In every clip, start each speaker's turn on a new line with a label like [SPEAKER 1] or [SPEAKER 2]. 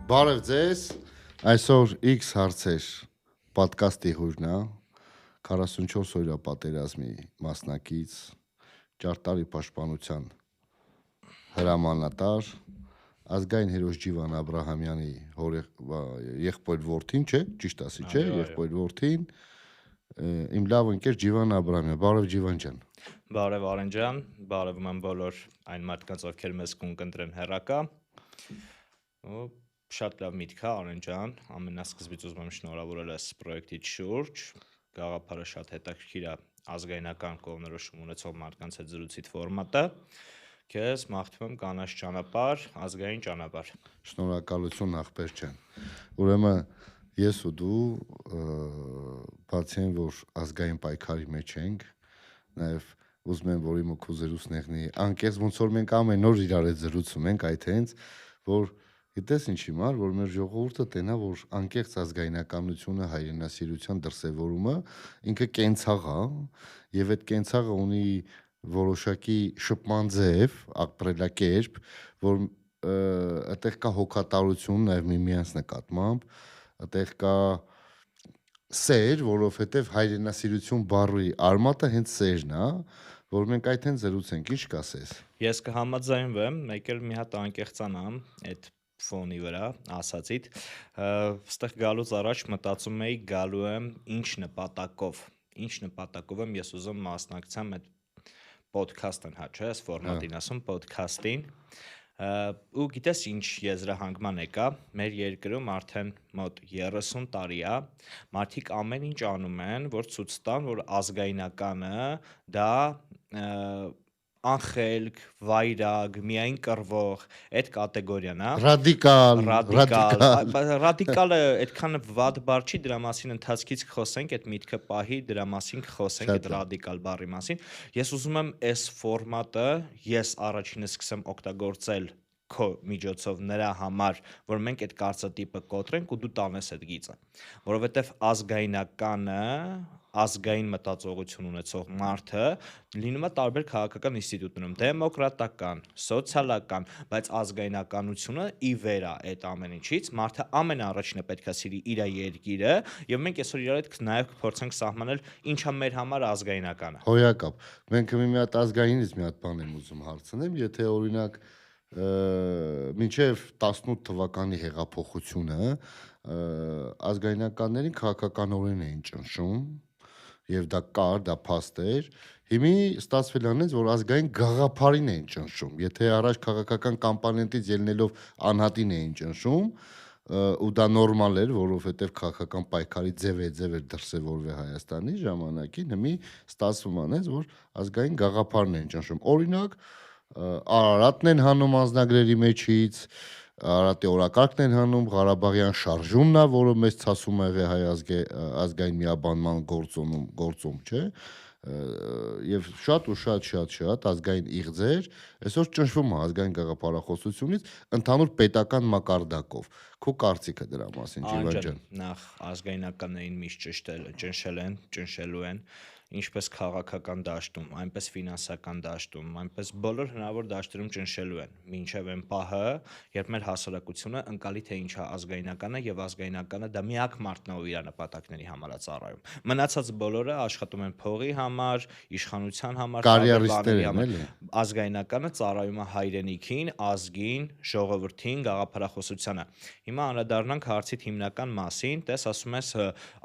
[SPEAKER 1] Բարև ձեզ, այսօր X հարցեր պատկաստի հյուրն է, 44 օրյա պատերազմի մասնակից, ճարտարի պաշտպանության հրամանատար, ազգային հերոս Ջիվան Աբրահամյանի եղբոր որդին, չէ, ճիշտ ասի, չէ, եղբոր որդին, իմ լավ ընկեր Ջիվան Աբրահամյան, բարև Ջիվան ջան։
[SPEAKER 2] Բարև Արեն ջան, բարևում եմ բոլոր այն մարդկանց, ովքեր մեզ կընտրեն հեռակա։ Շատ լավ միտք է Արեն ջան, ամենասկզբից ուզում եմ շնորհավորել այս պրոյեկտի շուրջ, գաղափարը շատ հետաքրքիր է, ազգայնական կողմնորոշում ունեցող մարդկանց հետ զրույցի ֆորմատը։ Քեզ մաղթում եմ կանաչ ճանապարհ, ազգային ճանապարհ։
[SPEAKER 1] Շնորհակալություն ախպեր ջան։ Ուրեմն ես ու դու բացի այն, որ ազգային պայքարի մեջ ենք, նաև ուզում եմ, որ իմ ու քո զրույցներնի անկեղծ ոնց որ մենք ամեն օր իրար հետ զրուցում ենք, այդ հենց որ գիտես ինչի մար, որ մեր ժողովուրդը տենա, որ անկեղծ ազգայնականությունը հայրենասիրության դրսևորումը ինքը կենցաղ է, եւ այդ կենցաղը ունի որոշակի շփման ձև, ապրելակերպ, որ այդտեղ կա հոգատարություն նաև միմյանց նկատմամբ, այդտեղ կա սեր, որովհետև հայրենասիրություն բառի արմատը հենց սերն է, որ մենք այդ հենց զրուցենք, ինչ կասես։
[SPEAKER 2] Ես կհամաձայնվեմ, մեկ էլ մի հատ անկեղծանամ այդ ֆոնի վրա ասացիդ, այստեղ գալուց առաջ մտածում էի գալու եմ ինչ նպատակով եմ ես ուզում մասնակցեմ այդ պոդքասթին, հա չէ, այս ֆորմատին ասում պոդքասթին, ու գիտես ինչ եզրահանգման եկա, մեր երկրում արդեն մոտ 30 տարի է, մարդիկ ամեն ինչ անում են, որ ցույց տան, որ ազգայնականը դա անխելք, վայրագ, միայն կռվող, այդ կատեգորիան է։ Ռադիկալը այդքան վատ բառ չի, դրա մասին ընթացքից կխոսենք, այդ միտքը պահի, դրա մասին կխոսենք, այդ ռադիկալ բառի մասին։ Ես ուզում եմ այս ֆորմատը ես առաջինը սկսեմ օգտագործել քո միջոցով նրա համար, որ մենք այդ կարծրատիպը կոտրենք ու դու տանես այդ գիծը, որովհետև ազգայնականը, ազգային մտածողություն ունեցող մարդը լինում է տարբեր քաղաքական ինստիտուտներում, դեմոկրատական, սոցիալական, բայց ազգայնականությունը ի վեր է այդ ամեն ինչից, մարդը ամենաառաջինը պետք է սիրի իր երկիրը, եւ մենք այսօր իրար հետ նաեւ կփորձենք սահմանել ինչա մեր համար ազգայնականը։
[SPEAKER 1] Հոյակապ, մենք մի հատ ազգայինից մի հատ բան եմ ուզում հարցնեմ, եթե օրինակ մինչև 18 թվականի հեղափոխությունը ազգայնականներին քաղաքականորեն էին ճնշում եւ դա կար, դա փաստ էր։ Հիմի ստացվել անեց, որ ազգային գաղափարին էին ճնշում։ Եթե առաջ քաղաքական կոմպոնենտից ելնելով անհատին էին ճնշում, ու դա նորմալ էր, որովհետեւ քաղաքական պայքարի ձև էր դրսևորվել Հայաստանի ժամանակին, հիմի ստացվում անեց, որ ազգային գաղափարն են ճնշում։ Օրինակ Արարատն են հանում անձնագրերի մեջից, Արարատի օրակարգն են հանում, Ղարաբաղյան շարժումն է, որը մեծ ցասում ա եղել հայ ազգային միաբանման գործում, չէ՞։ Եվ շատ ազգային իղձեր, այսօր ճնշվում է ազգային գաղափարախոսությունից ընդհանուր պետական մակարդակով։ Քո կարծիքը դրա մասին, Ջիվան ջան։
[SPEAKER 2] Նախ ազգայնականներին միշտ ճնշել են, ճնշելու են, ինչպես քաղաքական դաշտում, այնպես ֆինանսական դաշտում, այնպես բոլոր հնարավոր դաշտերում ճնշելու են, մինչև այն պահը, երբ մեր հասարակությունը ընկալի թե ինչ է ազգայնականը եւ ազգայնականը դա միակ մարդն է, ով իր նպատակների համար է ծառայում։ Մնացած բոլորը աշխատում են փողի համար, իշխանության համար,
[SPEAKER 1] կարիերիստներ են, էլի։
[SPEAKER 2] Ազգայնականը ծառայում է հայրենիքին, ազգին, ժողովրդին, գաղափարախոսությանը։ Հիմա անդրադառնանք հարցիդ հիմնական մասին, տես ասում ես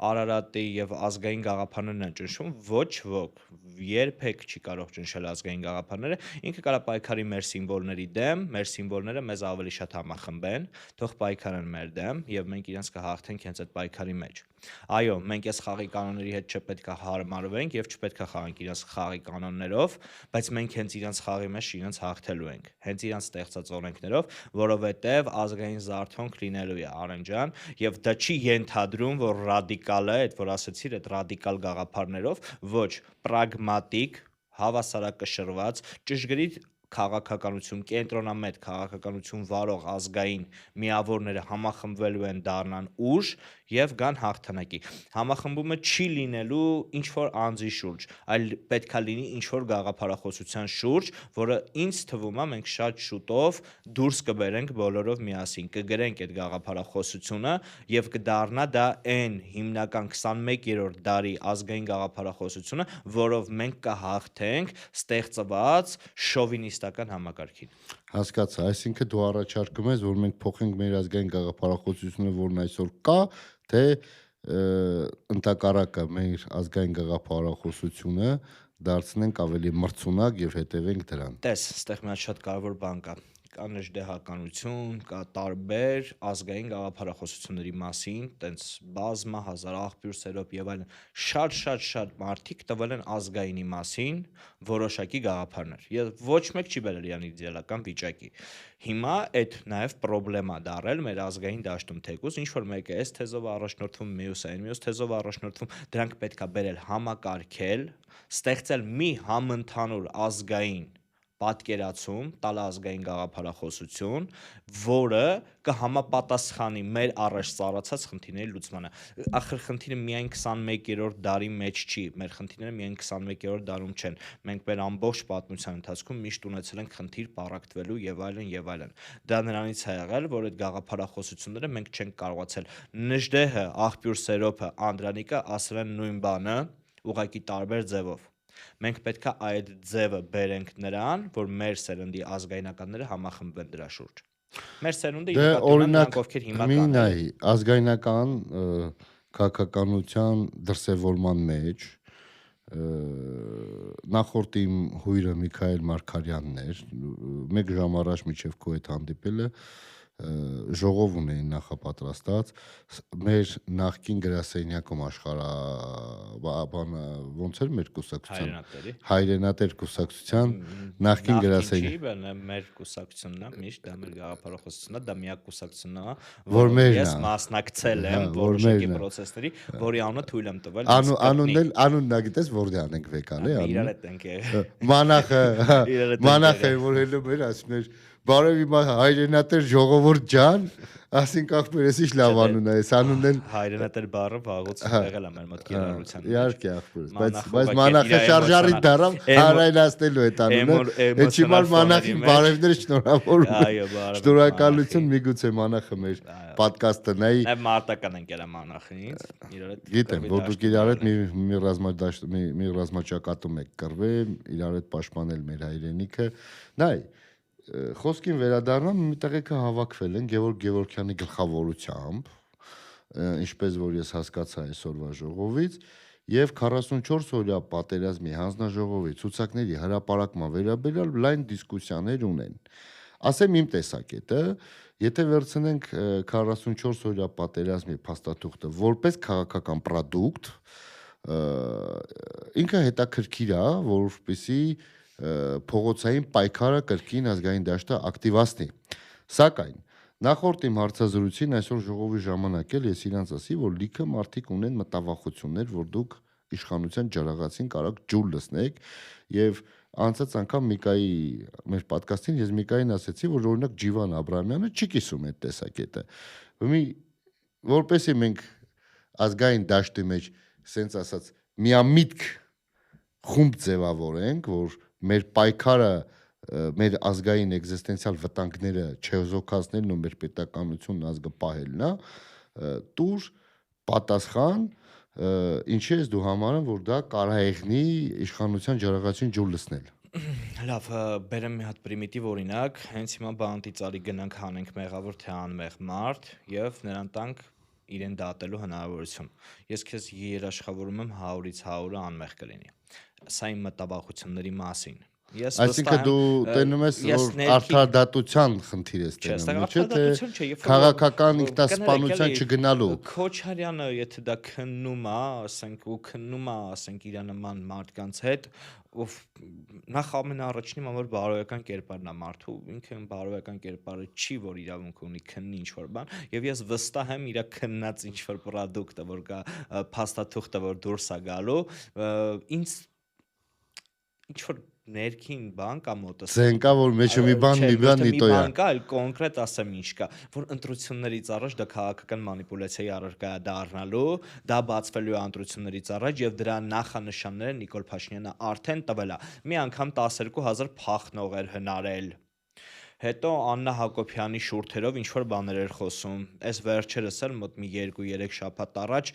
[SPEAKER 2] Արարատի եւ ազգային գաղափարներն են ճնշում, ոչ ոք երբեք չի կարող ճնշել ազգային գաղափարները, ինքը կարա պայքարի մեր սիմվոլների դեմ, մեր սիմվոլները մեզ ավելի շատ համախմբեն, թող պայքարեն մեր դեմ եւ մենք իրենց կհաղթենք հենց այդ պայքարի մեջ։ Այո, մենք այս խաղի կանոնների հետ չպետք է հարմարվենք եւ չպետք է խաղանք իրենց խաղի կանոններով, բայց մենք հենց իրենց խաղի մեջ իրենց հաղթելու ենք, հենց իրենց ստեղծած օրենքներով, որովհետեւ ազգային զարթոնք լինելու է, Արեն ջան, եւ դա չի ենթադրում, որ ռադիկալը, այդ որ ասեցիր, այդ ռադիկալ գաղափարներով, ոչ, պրագմատիկ, հավասարակշռված, ճշգրիտ քաղաքականություն, կենտրոնամետ քաղաքականություն վարող ազգային միավորները համախմբվելու են դառնան ուժ եւ գան հաղթանակի։ Համախմբումը չի լինելու ինչ որ անձի շուրջ, այլ պետքա լինի ինչ որ գաղափարախոսության շուրջ, որը ինձ թվում է մենք շատ շուտով դուրս կբերենք բոլորով միասին, կգրենք այդ գաղափարախոսությունը եւ կդառնա դա այն հիմնական 21-րդ դարի ազգային գաղափարախոսությունը, որով մենք կհաղթենք ստեղծված շովինիստական համակարգին։
[SPEAKER 1] Հասկացա, այսինքն դու առաջարկում ես, որ մենք փոխենք մեր ազգային գաղափարախոսությունը, որն այսօր կա, թե ընդհակառակը մեր ազգային գաղափարախոսությունը դարձնենք ավելի մրցունակ եւ հետևենք դրան։
[SPEAKER 2] Տես, այստեղ մի հատ շատ կարևոր բան կա։ Կա նժդեհականություն, կա տարբեր ազգային գաղափարախոսությունների մասին, տենց բազմա հազար աղբյուր սերոպ եւ այլն շատ մարդիկ տվել են ազգայինի մասին որոշակի գաղափարներ։ Եվ ոչ մեկ չի բերել իրան իդեալական վիճակի։ Հիմա այդ նաեւ պրոբլեմա դարել մեր ազգային դաշտում, թեկուզ ինչ որ մեկը էս թեզով առաջնորդվում, մյուս թեզով առաջնորդվում, դրանք պետքա բերել համակարգել, ստեղծել մի համընդհանուր ազգային պատկերացում, տալ ազգային գաղափարախոսություն, որը կհամապատասխանի մեր առաջ ծառացած խնդիրների լուծմանը։ Ախր խնդիրը միայն 21-րդ դարի մեջ չի, մեր խնդիրները միայն 21-րդ դարում չեն։ Մենք մեր ամբողջ պատմության ընթացքում միշտ ունեցել ենք խնդիր պառակտվելու եւ այլն։ Դա նրանից է եղել, որ այդ գաղափարախոսությունները մենք չենք կարողացել։ Նժդեհը, աղբյուր սերոփը, Անդրանիկը ասել են նույն բանը, ուղղակի տարբեր ձևով։ Մենք պետքա այդ ձևը բերենք նրան, որ մեր սերնդի ազգայնականները համախմբվեն դրա շուրջ։ Մեր սերունդը
[SPEAKER 1] Դե
[SPEAKER 2] նկատի ունեմ
[SPEAKER 1] օրինակ
[SPEAKER 2] նրանք, ովքեր հիմա
[SPEAKER 1] մի
[SPEAKER 2] կան։
[SPEAKER 1] նայի ազգայնական քաղաքականության դրսևորման մեջ նախորդ իմ հույրը Միքայել Մարգարյանն էր, մեկ ժամ առաջ միջև քո հետ հանդիպելը ժողով ունեին նախապատրաստած մեր նախկին գրասենյակում ոնց էր մեր կուսակցության հայրենատեր կուսակցության նախկին գրասենյակ
[SPEAKER 2] մեր կուսակցությունն է, միշտ դա մեր գաղափարախոսությունն է, դա միակ կուսակցությունն է,
[SPEAKER 1] որ մերն
[SPEAKER 2] ես մասնակցել եմ որոշակի process-ների, որի անունը թույլ եմ տվել
[SPEAKER 1] անունն գիտես որտե անենք վեկալ է
[SPEAKER 2] իրար հետ ենք
[SPEAKER 1] մանախը որ հելում էր ասում էր բարև իմ հայրենատեր ժողովուրդ ջան, ասինք ախպեր, ես ինչ լավ անուն է, անունն էլ
[SPEAKER 2] հայրենատեր բառը վաղուց եղել է մեր մոտ կիրառության մեջ։
[SPEAKER 1] Իհարկե ախպեր, բայց մանախը շարժարի դարավ հարայլացնելու այդ անունը։ Այդ հիմար մանախին բարևներ շնորհավորում։
[SPEAKER 2] Այո, բարև։
[SPEAKER 1] Շնորհակալություն, միգուցե մանախը մեր պատկասթը նայի։
[SPEAKER 2] Նաև մարտական ենք ելա մանախից, իրար հետ։
[SPEAKER 1] Գիտեմ, որ դուք իրար հետ մի ռազմաճակատում եք կռվել, իրար հետ պաշտպանել մեր հայրենիքը։ Նայ խոսքին վերադառնամ, մի տեղեկը հավաքվել են Գևորգ Գևորգյանի գլխավորությամբ, ինչպես որ ես հասկացա այսօրվա ժողովից, եւ 44 օրյա պատերազմի հանձնաժողովի ցուցակների հրապարակման վերաբերյալ լայն դիսկուսիաներ ունեն։ Ասեմ իմ տեսակետը, եթե վերցնենք 44 օրյա պատերազմի փաստաթուղթը որպես քաղաքական պրոդուկտ, ինքը հետաքրքիր է, որովհետեւ փողոցային պայքարը կրկին ազգային դաշտը ակտիվացնի։ Սակայն նախորդ իմ հարցազրույցին այսօր ժողովի ժամանակ էլ ես իրանց ասի, որ լիքը մարդիկ ունեն մտավախություններ, որ դուք իշխանության ջրաղացին կարաք ջուր լսնեք եւ անցած անգամ Միկայի մեր ոդկասթին ես Միկային ասեցի, որ օրինակ Ջիվան Աբրահամյանը չի կիսում այդ տեսակետը։ Որպեսզի մենք ազգային դաշտի մեջ սենց ասած միամիտք խումբ ձևավորենք, որ մեր պայքարը մեր ազգային էգզիստենցիալ վտանգները չեզոքացնելն ու մեր պետականությունն ազգը պահելն է, տուր պատասխան, ինչի ես դու համարում, որ դա կարահեղնի իշխանության ջրաղացին ջուր լսնել։
[SPEAKER 2] Լավ, բերեմ մի հատ պրիմիտիվ օրինակ, հենց հիմա բանտի արի գնանք հանենք մեղավոր թե անմեղ մարդ եւ նրան տանք իրեն դատելու հնարավորություն։ Ես քեզ երաշխավորում եմ 100-ից 100-ը անմեղ կլինի։ Սա իմ մտավախությունների մասին։
[SPEAKER 1] Այսինքն դու տենում ես, որ արդարադատության խնդիր ես տենում, չէ՞ թե քաղաքական ինքնասպանության չգնալու։
[SPEAKER 2] Քոչարյանը, եթե դա քննում է, ասենք իր նման մարդկանց հետ, ով նախ ամենաառաջինը որ բարոյական կերպարն է մարդու, ինքը բարոյական կերպարը չի, որ իրավունք ունի քննի ինչ-որ բան, եւ ես վստահ եմ իր քննած ինչ-որ պրոդուկտը, որ կա փաստաթուղթը, որ դուրս է գալու, ինձ ինչ-որ ներքին բան կա մոտս։
[SPEAKER 1] Ձեն կա, որ մեջը մի բան, մի բան
[SPEAKER 2] մի
[SPEAKER 1] նիտոյա։
[SPEAKER 2] բան կա, այլ կոնկրետ ասեմ ինչ կա, որ ընտրություններից առաջ դա քաղաքական մանիպուլյացիայի առարկա է դառնալու, դա բացվելու է ընտրություններից առաջ եւ դրա նախանշանները Նիկոլ Փաշինյանը արդեն տվել է։ Մի անգամ 12000 փախնող էր հնարել։ Հետո Աննա Հակոբյանի շուրթերով ինչ որ բաներ էր խոսում։ Այս վերջերս էլ մոտ մի 2-3 շաբաթ առաջ,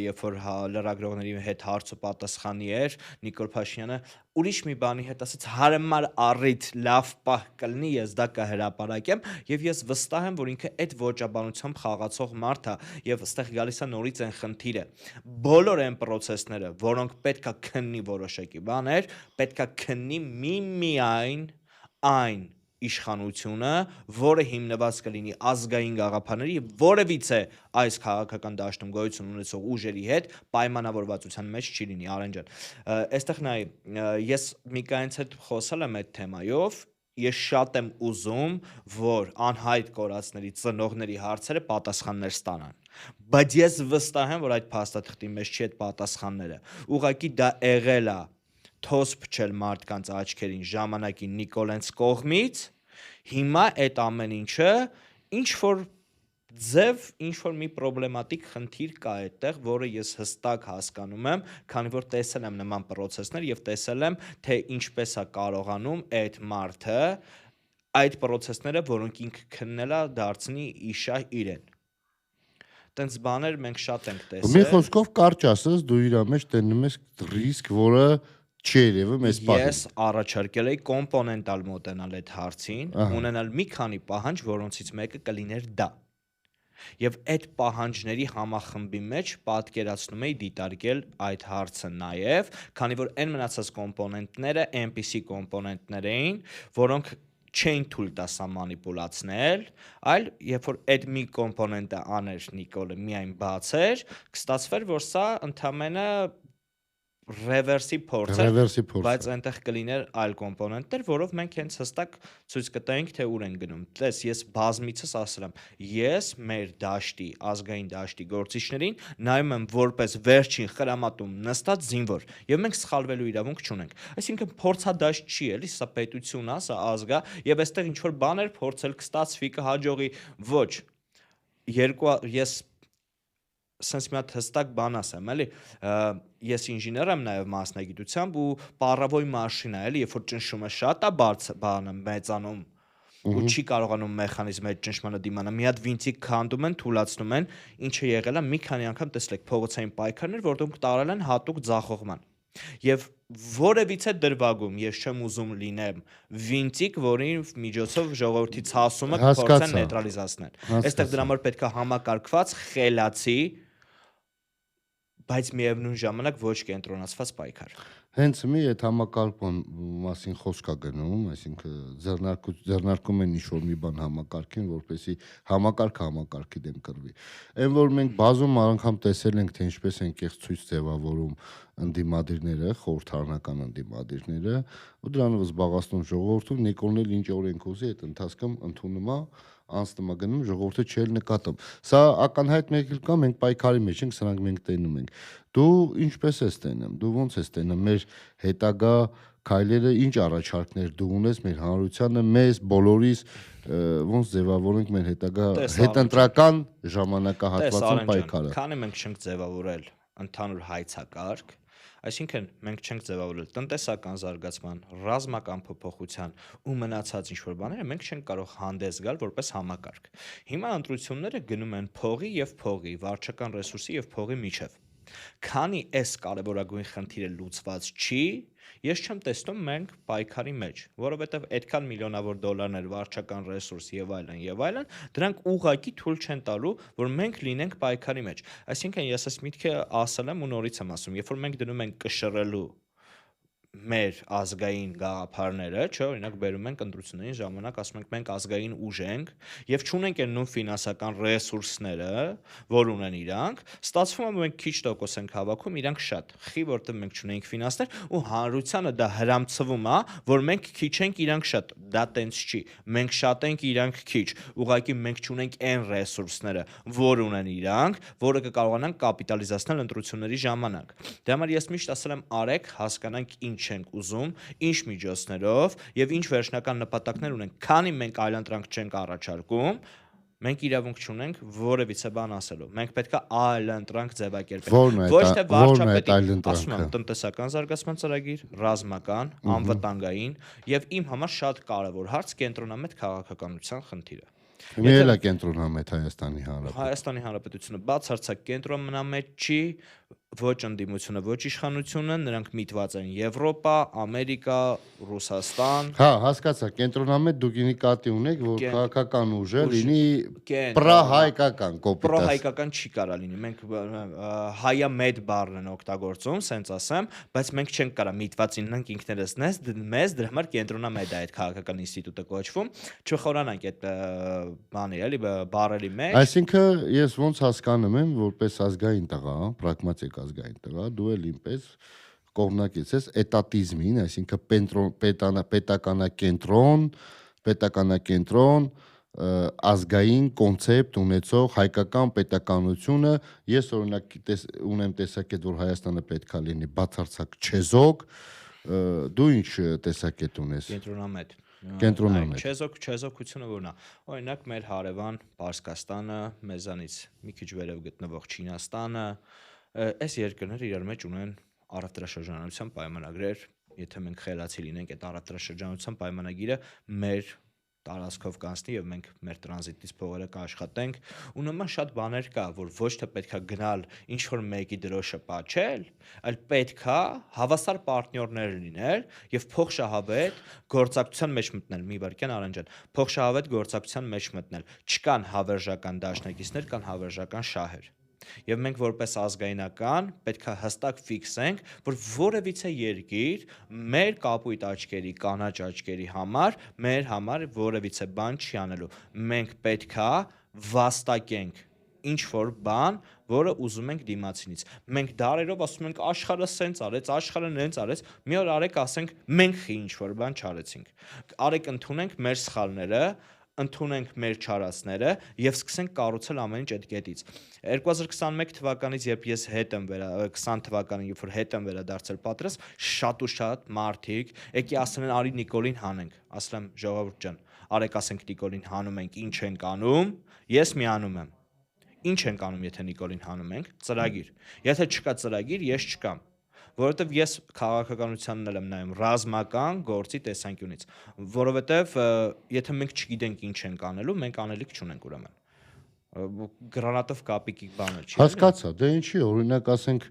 [SPEAKER 2] երբ որ լրագրողների հետ հարց ու պատասխանի էր, Նիկոլ Փաշինյանը ուրիշ մի բանի հետ ասաց հարմար առիթ լավ պահ կլինի, ես դա կհրապարակեմ եւ ես վստահ եմ, որ ինքը այդ ոճաբանությամբ խաղացող մարդ է եւ այստեղ գալիս է նորից այն խնդիրը։ Բոլոր այն process-ները, որոնք պետքա քննի որոշակի բաներ, պետքա քննի միայն այն իշխանությունը, որը հիմնված կլինի ազգային գաղափարների եւ որևիցե այս քաղաքական դաշտում գոյություն ունեցող ուժերի հետ պայմանավորվածության մեջ չի լինի, Արեն ջան։ Այստեղ նայ, ես Միկայենց հետ խոսել եմ այդ թեմայով, ես շատ եմ ուզում, որ անհայտ կորածների ծնողների հարցերը պատասխաններ ստանան։ Բայց ես վստահ եմ, որ այդ փաստաթղթի մեջ չի այդ պատասխանները։ Ուղղակի դա եղել է թոս փչել մարդկանց աչքերին ժամանակին Նիկոլենց կողմից, հիմա այդ ամեն ինչը ինչ որ ձև, ինչ որ մի պրոբլեմատիկ խնդիր կա այդտեղ, որը ես հստակ հասկանում եմ, քանի որ տեսել եմ նման process-ներ եւ տեսել եմ, թե ինչպես է կարողանում այդ մարդը այդ process-ները, որոնք ինքը քննել է, դարձնի իշա իրեն։ Տենց բաներ մենք շատ ենք տեսել։
[SPEAKER 1] Մի խոսքով կարճ ասած, դու իր մեջ տենում ես ռիսկ, որը չի երևում այս պահին։
[SPEAKER 2] Ես առաջարկել էի կոմպոնենտալ մոտենալ այդ հարցին, ունենալ մի քանի պահանջ, որոնցից մեկը կլիներ դա։ Եվ այդ պահանջների համախմբի մեջ պատկերացնում էի դիտարկել այդ հարցը նաև, քանի որ այն մնացած կոմպոնենտները այնպիսի կոմպոնենտներ էին, որոնք չէին թույլ տա սա մանիպուլացնել, այլ երբ որ այդ մի կոմպոնենտը աներ Նիկոլը միայն բացեր, կստացվեր, որ սա ընդամենը ռևերսի փորձ էր, բայց այնտեղ կլիներ այլ կոմպոնենտներ, որով մենք հենց հստակ ցույց կտայինք, թե ուր են գնում։ Տես, ես բազմիցս ասել եմ, ես մեր դաշտի, ազգային դաշտի գործիչներին նայում եմ որպես վերջին խրամատում նստած զինվոր, եւ մենք սխալվելու իրավունք չունենք։ Այսինքն փորձադաշտ չի, էլի, սա պետություն է, սա ազգ է, եւ այստեղ ինչ որ բաներ փորձել կստացվի, կհաջողի, ոչ։ Ես սենց մի հատ հստակ բան ասեմ, էլի, ես ինժեներ եմ նաև մասնագիտությամբ ու պարավոյ մաշինա, էլի, երբ որ ճնշում է շատ է բանը մեծանում ու չի կարողանում մեխանիզմը այդ ճնշմանը դիմանա, մի հատ վինտիկ քանդում են, թուլացնում են, ինչը եղել է մի քանի անգամ տեսել եք փողոցային պայքարներ, որոնք տարել են հատուկ ձախողման։ Եվ որևիցե դրվագում ես չեմ ուզում լինեմ վինտիկ, որի միջոցով ժողովրդի ցասումը կփորձեն նեյտրալիզացնել։ Այստեղ դրա համար պետք է համակարգված, խելացի, բայց միևնույն ժամանակ ոչ կենտրոնացված պայքար։
[SPEAKER 1] Հենց մի այդ համակարգման մասին խոսք է գնում, այսինքն ձեռնարկում են ինչ-որ մի բան համակարգին, որպեսզի համակարգի դեմ կռվի։ Այն որ մենք բազում անգամ տեսել ենք, թե ինչպես են կեղծ ցույց ձևավորում ընդդիմադիրները, խորհրդարանական ընդդիմադիրները, ու դրանով զբաղացնում ժողովրդում, Նիկոլն էլ ինչ օրենք ուզի այդ ընթացքում ընդունում է, անցնում է գնում, ժողովուրդը չէլ նկատում։ Սա ակնհայտ մեկ էլ կա, մենք պայքարի մեջ ենք, սրանք մենք տենում ենք։ Դու ինչպես ես տենում, դու ո՞նց ես տենում, մեր հետագա քայլերը ինչ առաջարկներ դու ունես մեր հանրությանը, մեզ բոլորիս ոնց ձևավորենք մեր հետագա հետընտրական ժամանակահատվածում պայքարը։
[SPEAKER 2] Քանի մենք չենք ձևավորել ընդհանուր հայցակարգ, այսինքն մենք չենք ձևավորել տնտեսական զարգացման, ռազմական փոփոխության ու մնացած ինչ-որ բաները, մենք չենք կարող հանդես գալ որպես համակարգ։ Հիմա ընտրությունները գնում են փողի եւ փողի, վարչական ռեսուրսի եւ փողի միջև։ Քանի այս կարևորագույն խնդիրը լուծված չի, ես չեմ տեսնում մենք պայքարի մեջ, որովհետև այդքան միլիոնավոր դոլարներ վարչական ռեսուրս եւ այլն, դրանք ուղղակի թույլ չեն տալու, որ մենք լինենք պայքարի մեջ։ Այսինքն ես այս միտքը ասել եմ ու նորից եմ ասում, երբ որ մենք դնում ենք կշռելու մեր ազգային գաղափարները, չէ, օրինակ բերում ենք ընտրությունների ժամանակ, ասում ենք մենք ազգային ուժ ենք եւ չունենք այն նույն ֆինանսական ռեսուրսները, որ ունեն իրանք, ստացվում է մենք քիչ տոկոս ենք հավաքում, իրանք շատ։ Խի որտեղ մենք չունենք ֆինանսներ ու հանրությանը դա հրամցվում է, որ մենք քիչ ենք, իրանք շատ։ Դա տենց չի։ Մենք շատ ենք, իրանք քիչ։ Ուղղակի մենք չունենք այն ռեսուրսները, որ ունեն իրանք, որը կկարողանանք կապիտալիզացնել ընտրությունների ժամանակ։ Դրա համար ես միշտ ասել եմ, արեք հասկանանք ինչ ինչ ենք ուզում, ինչ միջոցներով եւ ինչ վերջնական նպատակներ ունենք, քանի մենք այլընտրանք չենք առաջարկում, մենք իրավունք չունենք որևիցե բան ասելու։ Մենք պետք է այլընտրանք ձևակերպենք։ Ոչ թե վարչապետի, ասում եմ, տնտեսական զարգացման ծրագիր, ռազմական, անվտանգային եւ իմ համար շատ կարեւոր հարց կենտրոնամետ քաղաքականության խնդիրը։
[SPEAKER 1] Միելա կենտրոնամետ Հայաստանի Հանրապետությունը։
[SPEAKER 2] Հայաստանի Հանրապետությունը բացարձակ կենտրոնամետ չի, ոչ ընդդիմությունը, ոչ իշխանությունը, նրանք միտված են Եվրոպա, Ամերիկա, Ռուսաստան։
[SPEAKER 1] Հա, հասկացա, կենտրոնամետ դուք նկատի ունեք, որ քաղաքական ուժը լինի պրահայկական կոպիտ։
[SPEAKER 2] Պրահայկական չի կարա լինի։ Մենք հայամետ բառն են օգտագործում, սենց ասեմ, բայց մենք չենք կարա միտված լինենք ինքներս մեզ, դրա համար կենտրոնամետ է այդ քաղաքական ինստիտուտը կոչվում, չխորանանք այդ բանի, էլի բառերի մեջ։
[SPEAKER 1] Այսինքն ես ոնց հասկանում եմ, որպես ազգային տղա, պրագմատիկ ազգային տղա, դու էլ ինպես կողմնակից ես էտատիզմին, այսինքն պետականակենտրոն ազգային կոնցեպտ ունեցող հայկական պետականությունը, ես օրինակ ունեմ տեսակետ, որ Հայաստանը պետքա լինի բացարձակ չեզոք, դու ինչ տեսակետ ունես։
[SPEAKER 2] Կենտրոնամետ։ Չեզոքությունը որն է։ Օրինակ մեր հարևան Պարսկաստանը, մեզանից մի քիչ վերև գտնվող Չինաստանը, այս երկրները իրար մեջ ունեն առևտրաշրջանառության պայմանագրեր, եթե մենք խելացի լինենք, այդ առևտրաշրջանառության պայմանագիրը մեր տարածքով կանցնի եւ մենք մեր տրանզիտից փողերը կաշխատենք, ու նման շատ բաներ կա, որ ոչ թե պետքա գնալ ինչ որ մեկի դրոշը պատչել, այլ պետքա հավասար պարտներներ լինել եւ փոխշահավետ գործակցության մեջ մտնել, մի վարքյան Արեն ջան, փոխշահավետ գործակցության մեջ մտնել, չկան հավերժական դաշնակիցներ, կան հավերժական շահեր։ Եվ մենք որպես ազգայնական պետք է հստակ ֆիքսենք, որ որևիցե երկիր մեր կապույտ աչքերի, կանաչ աչքերի համար, մեր համար որևիցե բան չի անելու։ Մենք պետք է վաստակենք ինչ որ բան, որը ուզում ենք դիմացինից։ Մենք դարերով ասում ենք աշխարհը սենց արեց, աշխարհը նենց արեց, մի օր արեք ասենք մենք ինչ որ բան չարեցինք։ Արեք ընդունենք մեր սխալները, ընդունենք մեր չարածները եւ սկսենք կառուցել ամեն ինչ այդ կետից։ 2021 թվականից, երբ ես հետ եմ 20 թվականին, երբ որ հետ եմ վերադարձել պատրաստ, շատ ու շատ մարդիկ եկի ասեն արի Նիկոլին հանենք։ Ասեմ ժողովուրդ ջան, արեք ասենք Նիկոլին հանում ենք, ինչ ենք անում, ես միանում եմ։ Ինչ ենք անում, եթե Նիկոլին հանում ենք, ծրագիր։ Եթե չկա ծրագիր, ես չկամ։ Որովհետև ես քաղաքականությանն եմ նայում ռազմական գործի տեսանկյունից, որովհետև եթե մենք չգիտենք ինչ ենք անելու, մենք անելիք չունենք ուրեմն։ Գրանատով կապիկի բանը չի։
[SPEAKER 1] Հասկացա, դե ինչի, օրինակ ասենք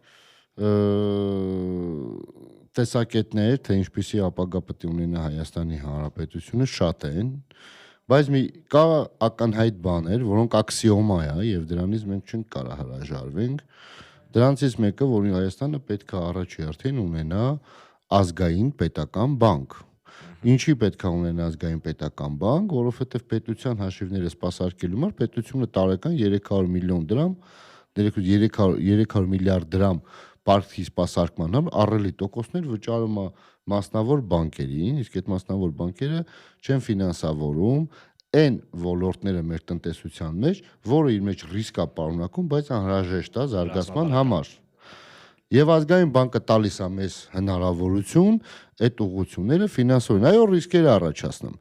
[SPEAKER 1] տեսակետներ, թե ինչպիսի ապագա պետք է ունենա Հայաստանի Հանրապետությունը, շատ են, բայց կա ակնհայտ բաներ, որոնք աքսիոմա է եւ դրանից մենք չենք կարող հրաժարվենք։ Դրանցից մեկը, որ Հայաստանը պետք է առաջի հերթին ունենա ազգային պետական բանկ։ Ինչի պետք է ունենա ազգային պետական բանկ, որովհետև պետության հաշիվները սպասարկելու համար պետությունը տարեկան 300 միլիոն դրամ, 300 միլիարդ դրամ պարտքի սպասարկման համար առելի տոկոսներ վճարում է մասնավոր բանկերին, իսկ այդ մասնավոր բանկերը չեն ֆինանսավորում այն ոլորտները մեր տնտեսության մեջ, որը իր մեջ ռիսկ է պարունակում, բայց անհրաժեշտ է զարգացման համար։ Եվ ազգային բանկը տալիս է մեզ հնարավորություն այդ ուղղությունները ֆինանսավորել։ Այո, ռիսկեր առաջացնում։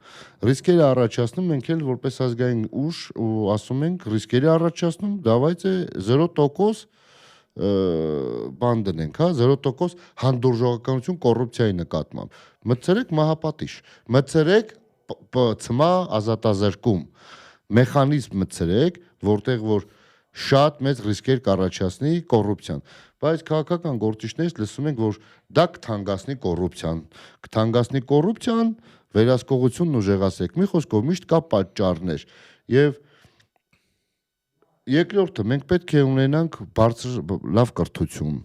[SPEAKER 1] Ռիսկերը առաջացնում ենք էլ որպես ազգային ուժ ու ասում ենք ռիսկերը առաջացնում, давайте 0% բան դնենք, հա, 0% հանդուրժողականություն կոռուպցիայի նկատմամբ։ Մտցրեք մահապատիժ, մտցրեք ՊՑՄ ազատազրկում, մեխանիզմ մտցրեք, որտեղ որ շատ մեծ ռիսկեր կառաջացնի կոռուպցիան, բայց քաղաքական գործիչներից լսում ենք, որ դա կթանկացնի կոռուպցիան, վերահսկողությունն ուժեղացեք։ Մի խոսքով միշտ կա պատճառներ եւ երկրորդը մենք պետք է ունենանք բարձր լավ կրթություն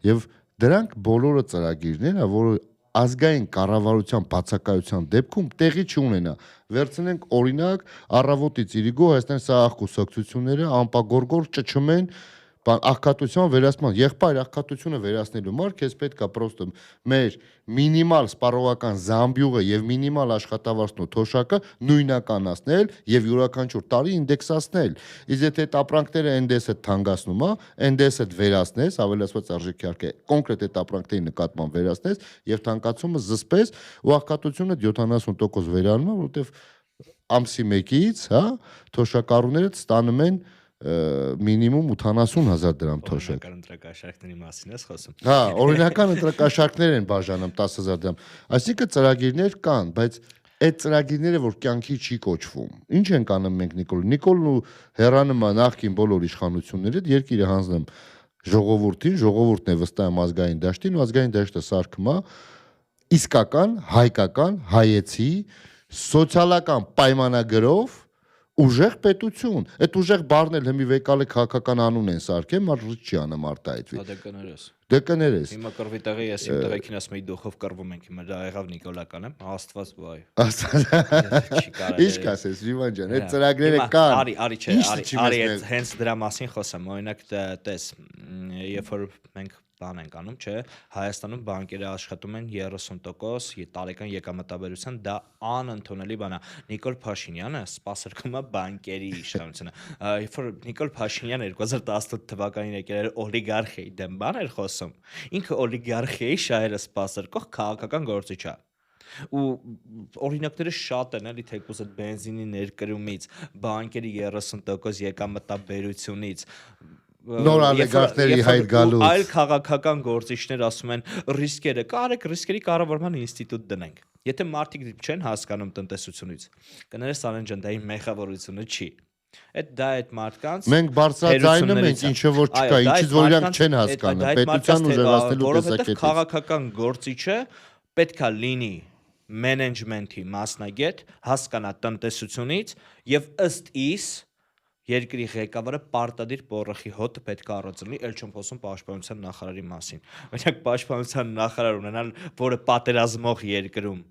[SPEAKER 1] եւ դրանք բոլորը ծրագիրներ, որը ազգային կառավարության բացակայության դեպքում տեղի չունենա։ Վերցնենք օրինակ առավոտից իրիգո Հայաստանի սահախ կուսակցությունները անպագորգոր ճչում են աղքատության վերացման, եղբայր աղքատությունը վերացնելու համար քեզ պետք է պրոստը մեր մինիմալ սպառողական զամբյուղը եւ մինիմալ աշխատավարձն ու թոշակը նույնականացնել եւ յուրաքանչյուր տարի ինդեքսացնել։ Իսկ եթե այդ ապրանքները NDS-ը թանկացնում է, NDS-ը վերացնես, ավելացված արժեքի արկե կոնկրետ այդ ապրանքների նկատմամբ վերացնես եւ թանկացումը զսպես ու աղքատությունը 70% վերանում է, որովհետեւ ամսի 1-ից, հա, թոշակառուները ստանում են մինիմում 80,000 դրամ թոշակ։
[SPEAKER 2] Օրինական ընտրակաշարքների մասին ես խոսում։
[SPEAKER 1] Հա, օրինական ընտրակաշարքներ են բաժանում 10,000 դրամ։ Այսինքն ծրագիրներ կան, բայց այդ ծրագիրները որ կյանքի չի կոչվում։ Ինչ ենք անում մենք Նիկոլն ու հեռանում է նախքին բոլոր իշխանությունները, երկիրը հանձնում ժողովրդին, ժողովուրդն է վստահում ազգային դաշտին ու ազգային դաշտը սարքում է իսկական, հայկական, հայեցի, սոցիալական պայմանագրով ուժեղ պետություն։ Այդ ուժեղ բառն էլ հիմի վեկալի քաղաքական անուն են սարքել, մարդ չի անում արտահայտվի։
[SPEAKER 2] Դե կներես։
[SPEAKER 1] Դե կներես։
[SPEAKER 2] Հիմա կռվի տեղի ես իմ տղեկին ասում եի դուխով կռվում ենք հիմա դա եղավ Նիկոլական եմ, Աստված վայ։ Չի կարելի։
[SPEAKER 1] Ինչ կասես, Վիվան ջան, այդ ծրագրերը կան։
[SPEAKER 2] Արի չէ, արի այդ հենց դրա մասին խոսեմ, օրինակ տես, երբ որ մենք բան ենք անում, չէ, Հայաստանում բանկերը աշխատում են 30% տարեկան եկամտաբերության, դա անընդունելի բան է։ Նիկոլ Փաշինյանը սպասարկում է բանկերի իշխանությունը։ Երբ որ Նիկոլ Փաշինյանը 2018 թվականին եկել էր օլիգարխիայի դեմ բան էր խոսում, ինքը օլիգարխիայի շահերը սպասարկող քաղաքական գործիչ է։ Ու օրինակները շատ են, էլի թեկուզ այդ բենզինի ներկրումից, բանկերի 30% եկամտաբերությունից
[SPEAKER 1] Նոր ալեգարխների հայտ գալուց։
[SPEAKER 2] Այլ քաղաքական գործիչներ ասում են ռիսկերը, կարեք ռիսկերի կառավարման ինստիտուտ դնենք։ Եթե մարդիկ չեն հասկանում տնտեսությունից, կներես Սարեն ջան, դա իմ մեղավորությունը չի։ Այդ մարդկանց
[SPEAKER 1] մենք բարձրաձայնում ենք ինչը որ չկա, ինչից որ իրանք չեն հասկանում, պետության ուժեղացնելու տեսակետից։
[SPEAKER 2] Քաղաքական գործիչը պետքա լինի մենեջմենթի մասնագետ, հասկանա տնտեսությունից եւ ըստ իս երկրի ղեկավարը պարտադիր պորխի հոտը պետք է առանձնի, ել չեմ խոսում պաշտպանության նախարարի մասին։ Օրինակ պաշտպանության նախարար ունենալ, որը պատերազմող երկրում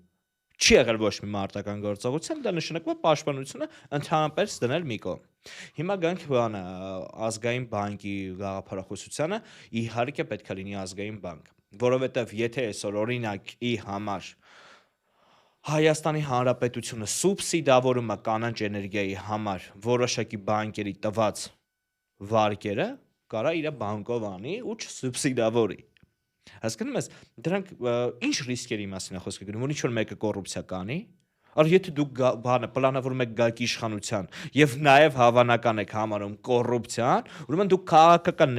[SPEAKER 2] չի եղել ոչ մի մարտական գործողություն, դա նշանակում է պաշտպանությունը ընդհանրապես դնել մի կողմ։ Հիմա գանք բանը ազգային բանկի գաղափարախոսությանը, իհարկե պետք է լինի ազգային բանկ, որովհետև եթե այսօր օրինակի համար Հայաստանի Հանրապետությունը սուբսիդավորում է կանաչ էներգիայի համար որոշակի բանկերի տված վարկերը, կարա իր բանկով անի ու չսուբսիդավորի։ Հասկանում ես, դրանք ինչ ռիսկերի մասին է խոսքը գնում, որ ինչ որ մեկը կոռուպցիա կանի, Ար եթե դուք բանը պլանավորում եք գաք իշխանության եւ նաեւ հավանական եք համարում կոռուպցիան, ուրեմն դուք քաղաքական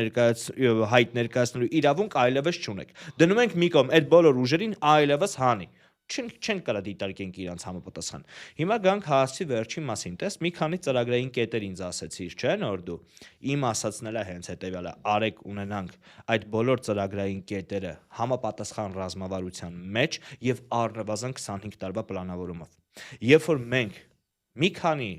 [SPEAKER 2] հայտ ներկայացնելու իրավունք այլևս չունեք։ Դնում ենք մի կողմ այդ բոլոր ուժերին այլևս հանի։ Չեն կարա դիտարկենք իրանց համապատասխան։ Հիմա գանք հասցի վերջին մասին, տես մի քանի ծրագրային կետեր ինձ ասեցիր, չէ՞ նոր դու։ Իմ ասածն էլ է հենց հետեւյալը, արեք ունենանք այդ բոլոր ծրագրային կետերը համապատասխան ռազմավարության մեջ եւ առնվազն 25 տարվա պլանավորումով։ Երբ որ մենք մի քանի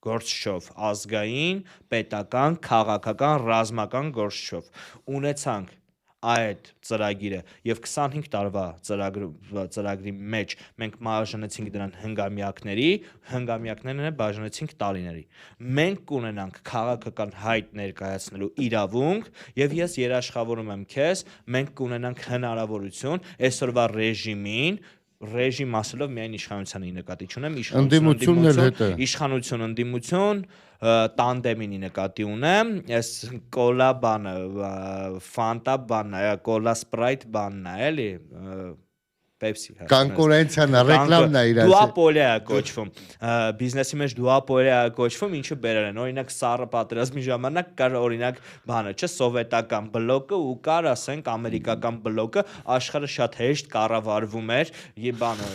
[SPEAKER 2] գործչով ազգային, պետական, քաղաքական, ռազմական գործչով ունեցանք այդ ծրագիրը եւ 25 տարվա ծրագրի մեջ մենք բաժանեցինք դրան հնգամյակներն բաժանեցինք տարիների։ Մենք կունենանք քաղաքական հայտ ներկայացնելու իրավունք եւ ես երաշխավորում եմ քեզ, մենք կունենանք հնարավորություն այսօրվա ռեժիմ ասելով միայն իշխանությանը նկատի չունեմ, իշխանություն ընդդիմություն տանդեմինի նկատի ունեմ, այս կոլա բանը, ֆանտա բանն է, կոլա սպրայթ բանն է, էլի, Pepsi,
[SPEAKER 1] կոնկուրենցիան ռեկլամն է իրաց։
[SPEAKER 2] Դուապոլիա է կոչվում։ Բիզնեսի մեջ դուապոլիա է կոչվում, ինչը բերել են։ Օրինակ սառը պատերազմի ժամանակ կար օրինակ բանը, չէ, սովետական բլոկը ու կար, ասենք, ամերիկական բլոկը, աշխարհը շատ հեշտ կառավարվում էր, եւ բանը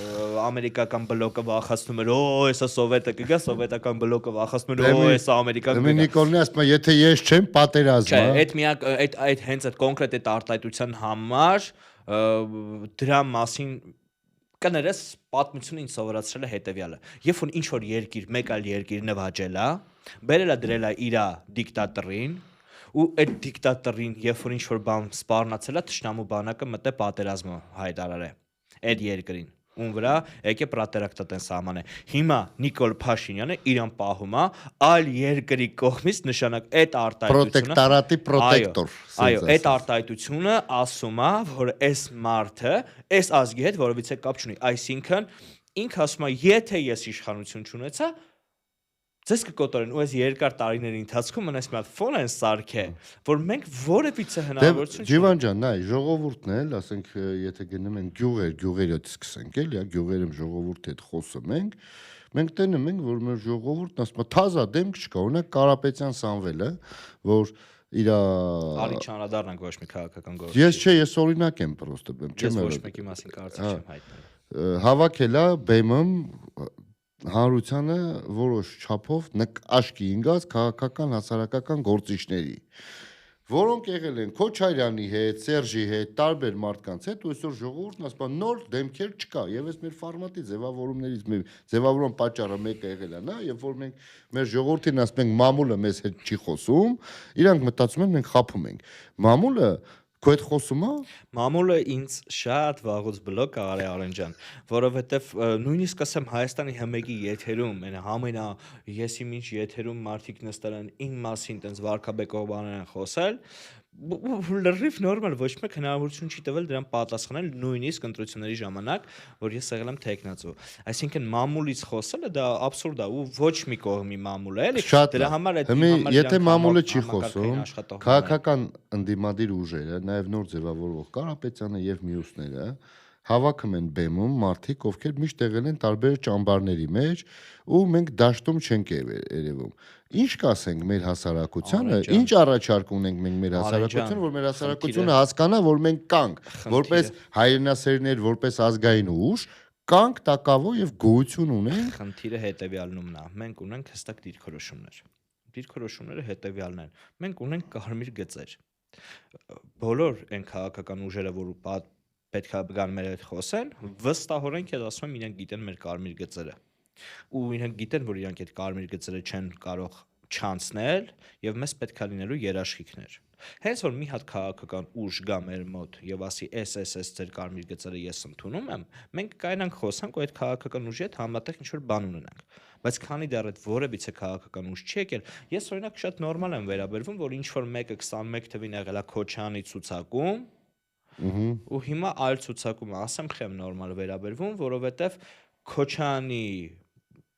[SPEAKER 2] ամերիկական բլոկը վախացնում էր, հեսա սովետը կգա, սովետական բլոկը վախացնում էր, հեսա ամերիկան կգա։
[SPEAKER 1] Նիկոլն ասում է, եթե ես չեմ, պատերազմ է։
[SPEAKER 2] Չէ, այդ միակ այդ հենց այդ կոնկրետ այդ արտահայտության համար դրա մասին կներես պատմությունը ինձ սովորացրել է հետևյալը։ Երբ որ ինչ որ երկիր, մեկ այլ երկիր նվաճել է, բերել է դրել է իր դիկտատորին, ու այդ դիկտատորին, երբ որ ինչ որ բան սպառնացել է, թշնամու բանակը մտե պատերազմը հայտարարել է այդ երկրին։ ում վրա եկե պրոտեկտատեն սահմանը։ Հիմա Նիկոլ Փաշինյանը իրան պահում է այլ երկրի կողմից նշանակ այդ արտահայտությունը
[SPEAKER 1] Պրոտեկտորատի պրոտեկտոր,
[SPEAKER 2] այո, այդ արտահայտությունը ասում է, որ այս մարդը այս ազգի հետ որովհետեւ կապ չունի, այսինքն ինքը ասում է, եթե ես իշխանություն չունեցա, ձեզ կկոտորեն ու այս երկար տարիների ընթացքում մնաց մի հատ ֆոն են սարքել, որ մենք որևիցե հնարավորություն
[SPEAKER 1] Ջիվան ջան, նայ, ժողովուրդն էլ, ասենք, եթե գնում ենք գյուղերից սկսենք, էլի, գյուղերում ժողովուրդի հետ խոսում մենք տենում ենք, որ մեր ժողովուրդն ասում է, թազա դեմք չկա, օրինակ Կարապետյան Սամվելը, որ իր
[SPEAKER 2] Արի չանդրադառնանք ոչ մի քաղաքական գործի։
[SPEAKER 1] Ես օրինակ եմ պրոստը բեմ,
[SPEAKER 2] Ես ոչ մեկի մասին կարծիք չեմ հայտնել։
[SPEAKER 1] Հավաքել է բեմում հանրությանը որոշ չափով աչքի ընկած քաղաքական հասարակական գործիչների, որոնք եղել են Քոչարյանի հետ, Սերժի հետ, տարբեր մարդկանց հետ, ու այսօր ժողովուրդն ասում է նոր դեմքեր չկա, եւ այս մեր ֆորմատի ձևավորումներից ձևավորման պատճառը մեկը եղել է նա, երբ որ մենք մեր ժողովրդին ասում ենք մամուլը մեզ հետ չի խոսում, իրանք մտածում են մենք խափում ենք։ Մամուլը քո հետ խոսում է։
[SPEAKER 2] Մամուլը ինձ շատ վաղուց բլոկ ա արել Արեն ջան, որովհետև նույնիսկ ասեմ Հայաստանի ՀՄԳ-ի եթերում, այն եսի ինչ եթերում մարդիկ նստել են իմ մասին տենց վարքաբեկող բաներ են խոսել, լրիվ նորմալ ոչ մեկ հնարավորություն չի տվել դրան պատասխանել նույնիսկ ընտրությունների ժամանակ, որ ես եղել եմ տեխնացու։ Այսինքն մամուլից խոսելը դա աբսուրդ է ու ոչ մի կողմի մամուլ է, էլի դրա համար
[SPEAKER 1] եթե մամուլը չի խոսում, քաղաքական ընդդիմադիր ուժերը, նաև նոր ձևավորվող Կարապետյանը եւ մյուսները հավաքում են բեմում մարդիկ, ովքեր միշտ եղել են տարբեր ճամբարների մեջ ու մենք դաշտում չենք երևում։ Ինչ կասենք մեր հասարակությանը, ինչ առաջարկ ունենք մենք մեր հասարակությանը, որ մեր հասարակությունը հասկանա, որ մենք կանք, որպես հայրենասերներ, որպես ազգային ուժ, կանք տակավո եւ գոյություն ունենք։
[SPEAKER 2] Խնդիրը հետեւյալն է։ Մենք ունենք հստակ դիրքորոշումներ։ Դիրքորոշումները հետեւյալն են։ Մենք ունենք կարմիր գծեր։ Բոլոր այն քաղաքական ուժերը, որ պետք է գան մեր հետ խոսեն, վստահորեն քեզ ասում եմ, իրենք գիտեն մեր կարմիր գծերը։ Ու իրենք գիտեն, որ իրենք այդ կարմիր գծերը չեն կարող չանցնել եւ մեզ պետք է լինելու երաշխիքներ։ Հենց որ մի հատ քաղաքական ուժ գա մեր մոտ եւ ասի էս ձեր կարմիր գծերը ես ընդունում եմ, մենք կայնանք խոսանք ու այդ քաղաքական ուժի հետ համատեղ ինչ-որ բան ունենանք։ Բայց քանի դեռ այդ որևիցե քաղաքական ուժ չի եկել, ես օրինակ շատ նորմալ եմ վերաբերվում, որ ինչ որ մեկը 21 թվին եղել է Քոչյանի ցուցակում, ու հիմա այլ ցուցակում ասեմ խեմ նորմալ վերաբերվում, որովհետև Քոչյանի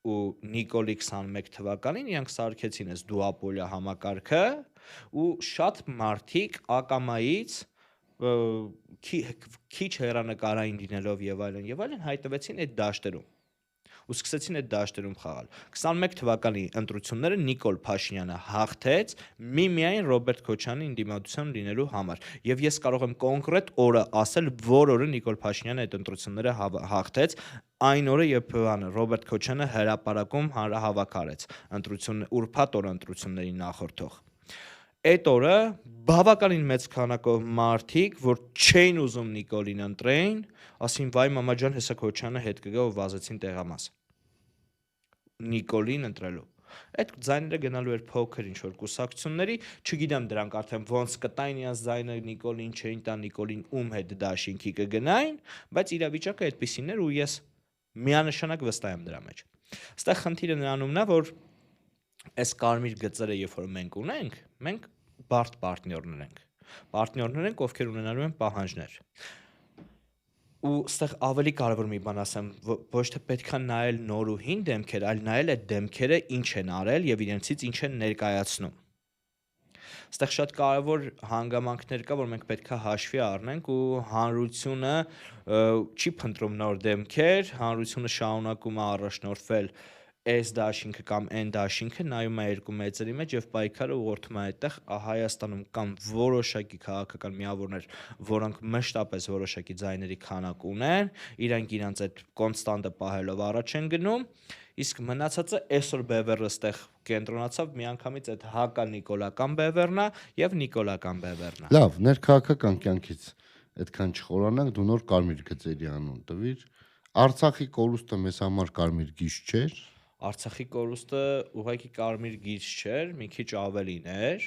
[SPEAKER 2] ու Նիկոլի 21 թվականին իրանք սարքեցին այս դուապոլյա համակարգը ու շատ մարդիկ ակամայից քիչ հեռանկարային լինելով եւ այլն հայտնվեցին այդ դաշտերում ու սկսեցին այդ դաշտերում խաղալ։ 21 թվականի ընտրությունները Նիկոլ Փաշինյանը հաղթեց միմիայն Ռոբերտ Քոչյանի ընդդիմադության լինելու համար։ Եվ ես կարող եմ կոնկրետ օրը ասել, որ օրը Նիկոլ Փաշինյանը այդ ընտրությունները հաղթեց, այն օրը, երբ Ռոբերտ Քոչյանը հրապարակում հանրահավաք արեց, ուրբաթ օրը ընտրություններին նախորդող։ Այդ օրը բավականին մեծ քանակով մարդիկ, որ չէին ուզում Նիկոլին ընտրեին, ասին վայ մամա ջան, հեսա Քոչյանը հետ կգա ու վազեցին տեղամաս։ Նիկոլին ընտրելու։ Այդ ձայները գնալու էր փոքր ինչ-որ կուսակցությունների, չգիտեմ դրանք արդեն ոնց կտային իրենց ձայները Նիկոլին չէին տա, Նիկոլին ում հետ դաշինքի կգնային, բայց իրավիճակը այդպեսին էր ու ես միանշանակ վստահ եմ դրա մեջ։ Այստեղ խնդիրը նրանումն է, որ այս կարմիր գծերը, երբ որ մենք ունենք, մենք բարդ պարտներներ ենք։ Պարտներներ ենք, ովքեր ունենալու են պահանջներ։ Ու այստեղ ավելի կարևոր մի բան ասեմ, ոչ թե պետքա նայել նոր ու հին դեմքեր, այլ նայել այդ դեմքերը ինչ են արել եւ իրենցից ինչ են ներկայացնում։ Այստեղ շատ կարևոր հանգամանքներ կա, որ մենք պետքա հաշվի առնենք ու հանրությունը չի փնտրում նոր դեմքեր, հանրությունը շարունակում է առաջնորդվել այս դաշինքը կամ այն դաշինքը, նայում է երկու մեծերի մեջ եւ պայքարը ուղղորդում է այդտեղ Հայաստանում կան որոշակի քաղաքական միավորներ, որոնք մշտապես որոշակի ձայների քանակ ունեն, իրանք այդ կոնստանտը պահելով առաջ են գնում, իսկ մնացածը այսօր բևեռը ստեղ կենտրոնացավ միանգամից այդ հակա-նիկոլական բևեռն է եւ նիկոլական բևեռն է։
[SPEAKER 1] Լավ, ներքաղաքական կյանքից այդքան չխորանանք, դու նոր կարմիր գծերի անուն տվիր։ Արցախի կորուստը մեզ համար կարմիր գիծ չէր։
[SPEAKER 2] Արցախի կորուստը ուղղակի կարմիր գիծ չէր, մի քիչ ավելին էր,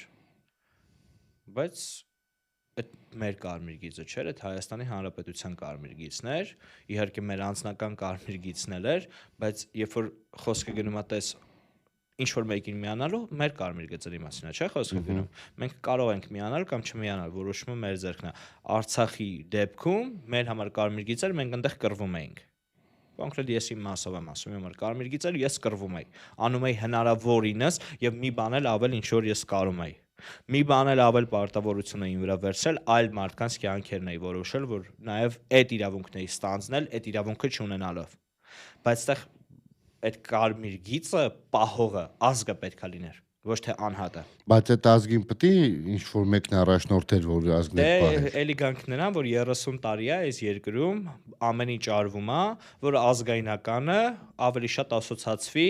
[SPEAKER 2] բայց այդ մեր կարմիր գիծը չէր, այդ Հայաստանի Հանրապետության կարմիր գիծն էր, իհարկե մեր անձնական կարմիր գիծն էր, բայց երբ որ խոսքը գնում է տես ինչ որ մեկին միանալու, մեր կարմիր գծերի մասին է, չէ՞ խոսքը գնում։ Մենք կարող ենք միանալ կամ չմիանալ, որոշումը մեր ձեռքն է։ Արցախի դեպքում մեր համար կարմիր գիծեր, մենք այնտեղ կռվում էինք։ Կոնկրետ ես իմ մասով եմ ասում, իմ համար կարմիր գիծեր ես կռվում էի։ Անում էի հնարավորինս եւ մի բան էլ ավել ինչ որ ես կարում էի։ Մի բան էլ ավել պարտավորություն էին վրա վերցրել, այլ մարդկանց կյանքերն էի որոշել, որ նաեւ այդ իրավունքն էի ստանձնել, այդ իրավունքը չունենալով։ Բայց այդտեղ այդ կարմիր գիծը պահողը ազգը պետքա լիներ, ոչ թե անհատը։
[SPEAKER 1] Բայց այդ ազգին պետք է ինչ որ մեկն առաջնորդեր, որ ազգն է պահեր։
[SPEAKER 2] Էլի գանք նրան, որ 30 տարի է այս երկրում ամեն ինչ արվում է, որ ազգայնականը ավելի շատ ասոցացվի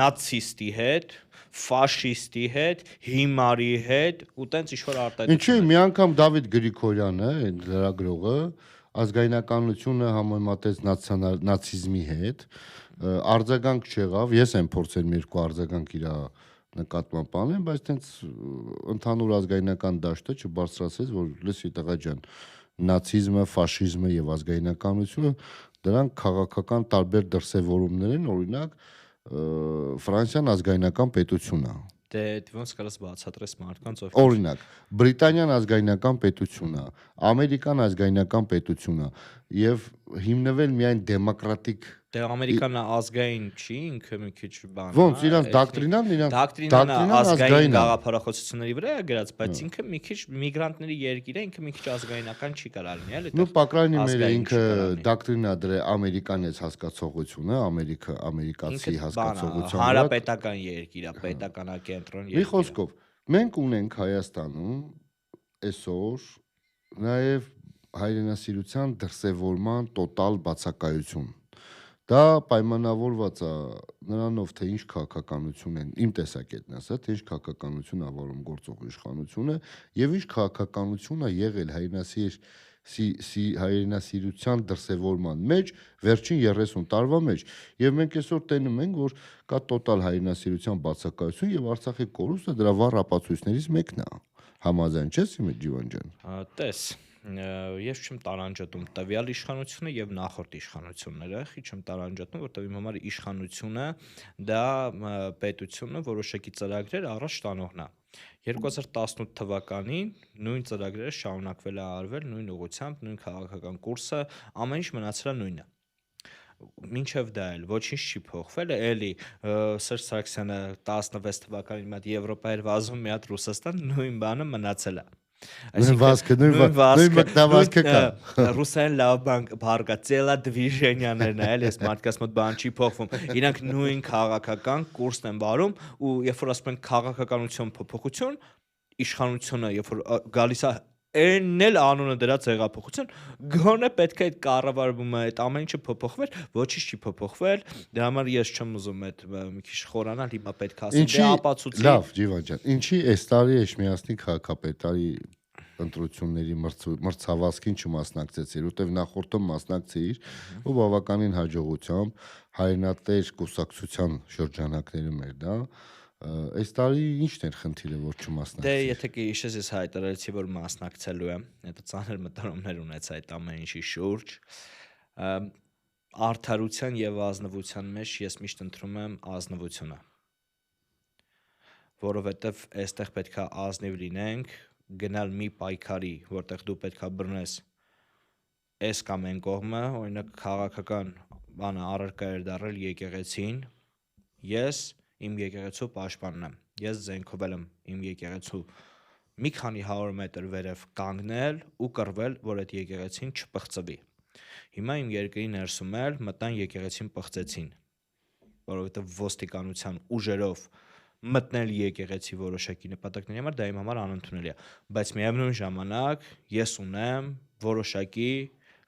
[SPEAKER 2] նացիստի հետ, ֆաշիստի հետ, հիմարի հետ ու տենց ինչ որ արտահայտություն։
[SPEAKER 1] Ինչի՞ մի անգամ Դավիթ Գրիգորյանը, այդ լրագրողը, ազգայնականությունը համեմատեց նացիզմի հետ, արձագանք չեղավ, ես եմ փորձել մի երկու արձագանք իր նկատմամբ անեմ, բայց տենց ընդհանուր ազգայնական դաշտը չբարձրացրեց, որ լսի տղա ջան, նացիզմը, ֆաշիզմը եւ ազգայնականությունը դրանք քաղաքական տարբեր դրսևորումներ են, օրինակ Ֆրանսիան ազգայնական պետություն է։
[SPEAKER 2] Դե ոնց կարաս բացատրես մարդկանց ովքեր։
[SPEAKER 1] Օրինակ, Բրիտանիան ազգայնական պետություն է, Ամերիկան ազգայնական պետություն է եւ հիմնվել միայն դեմոկրատիկ
[SPEAKER 2] Դե Ամերիկան ազգային չի, ինքը մի քիչ բան է։
[SPEAKER 1] Ոնց իրանց դոկտրինան
[SPEAKER 2] դոկտրինան ազգային գաղափարախոսությունների վրա է գրած, բայց ինքը մի քիչ միգրանտների երկիր է, ինքը մի քիչ ազգայնական չի կարա լինի, էլի։
[SPEAKER 1] Ну, по крайней мере, ինքը դոկտրինա դրե ամերիկանից հասկացողությունը, ամերիկացի հասկացողությունը։
[SPEAKER 2] Հանրապետական երկիր է, պետականակենտրոն
[SPEAKER 1] երկիր։ Մի խոսքով, մենք ունենք Հայաստանում այսօր նաև հայրենասիրության դրսևորման տոտալ բացակայություն։ Դա պայմանավորված է նրանով, թե ինչ քաղաքականություն են, իմ տեսակետն ասա, թե ինչ քաղաքականություն ավարում գործող իշխանությունը եւ ինչ քաղաքականություն է եղել հայրենասիրության դրսևորման մեջ վերջին 30 տարվա մեջ եւ մենք այսօր տենում ենք, որ կա տոտալ հայրենասիրության բացակայություն եւ Արցախի կորուստը դրա վառ ապացույցներից մեկն է։ Համաձայն չես իմ Ջիվան ջան։
[SPEAKER 2] Տես ես չեմ տարանջատում տվյալ իշխանությունը եւ նախորդ իշխանությունները, խի չեմ տարանջատում, որտեղ իմ համար իշխանությունը դա պետությունը որոշակի ծրագրեր առաջ տանողն է։ 2018 թվականին նույն ծրագրերը շարունակվել է արվել նույն ուղղությամբ, նույն քաղաքական կուրսը, ամեն ինչ մնացել է նույնը։ Մինչև դա էլ ոչինչ չի փոխվել, էլի Սերժ Սարգսյանը 16 թվականին մի հատ Եվրոպա էր վազում, մի հատ Ռուսաստան, նույն բանը մնացել է։
[SPEAKER 1] Նույն մտնավազքը կա։
[SPEAKER 2] Ռուսերեն լավ բառ կա, ցելադվիժենյաներն է, էլի այս մարդկանց մոտ բան չի փոխվում։ Իրանք նույն քաղաքական կուրսն են վարում ու երբ որ ասում են քաղաքականություն փոփոխություն, իշխանությունը երբ որ գալիս է Էնն էլ անունը դրած հեղափոխություն, գոնե պետք է այդ կառավարումը այդ ամեն ինչը փոփոխվեր, ոչինչ չի փոփոխվել, դրա համար ես չեմ ուզում այդ մի քիչ խորանալ, հիմա պետք է ասեմ, դե ապացուցի։
[SPEAKER 1] Լավ, Ջիվան ջան, ինչի այս տարի Էջմիածնի քաղաքապետարի ընտրությունների մրցավազքին չմասնակցեցիր, որտեվ նախորդում մասնակցեիր ու բավականին հաջողությամբ հայրենատեր կուսակցության շրջանակներում էր դա։ Այս տարի ի՞նչն էր խնդիրը, որ չմասնակցեցի։
[SPEAKER 2] Դե եթե կհիշես, ես հայտարարեցի, որ մասնակցելու եմ, հետո ծանր մտորումներ ունեցա այդ ամեն ինչի շուրջ։ Արդարության եւ ազնվության մեջ ես միշտ ընտրում եմ ազնվությունը, որովհետեւ այստեղ պետքա ազնիվ լինենք, գնալ մի պայքարի, որտեղ դու պետքա բռնես այս կամ այն կողմը, օրինակ քաղաքական բանը առարկա էր դարել եկեղեցին, ես իմ եկեղեցու պաշտպանն եմ։ Ես զենքովել եմ իմ եկեղեցու մի քանի 100 մետր վերև կանգնել ու կռվել, որ այդ եկեղեցին չպղծվի։ Հիմա իմ երկրի ներսում էլ մտան եկեղեցին պղծեցին, որովհետև ոստիկանության ուժերով մտնել եկեղեցի որոշակի նպատակների համար դա իմ համար անընդունելի է, բայց միևնույն ժամանակ ես ունեմ որոշակի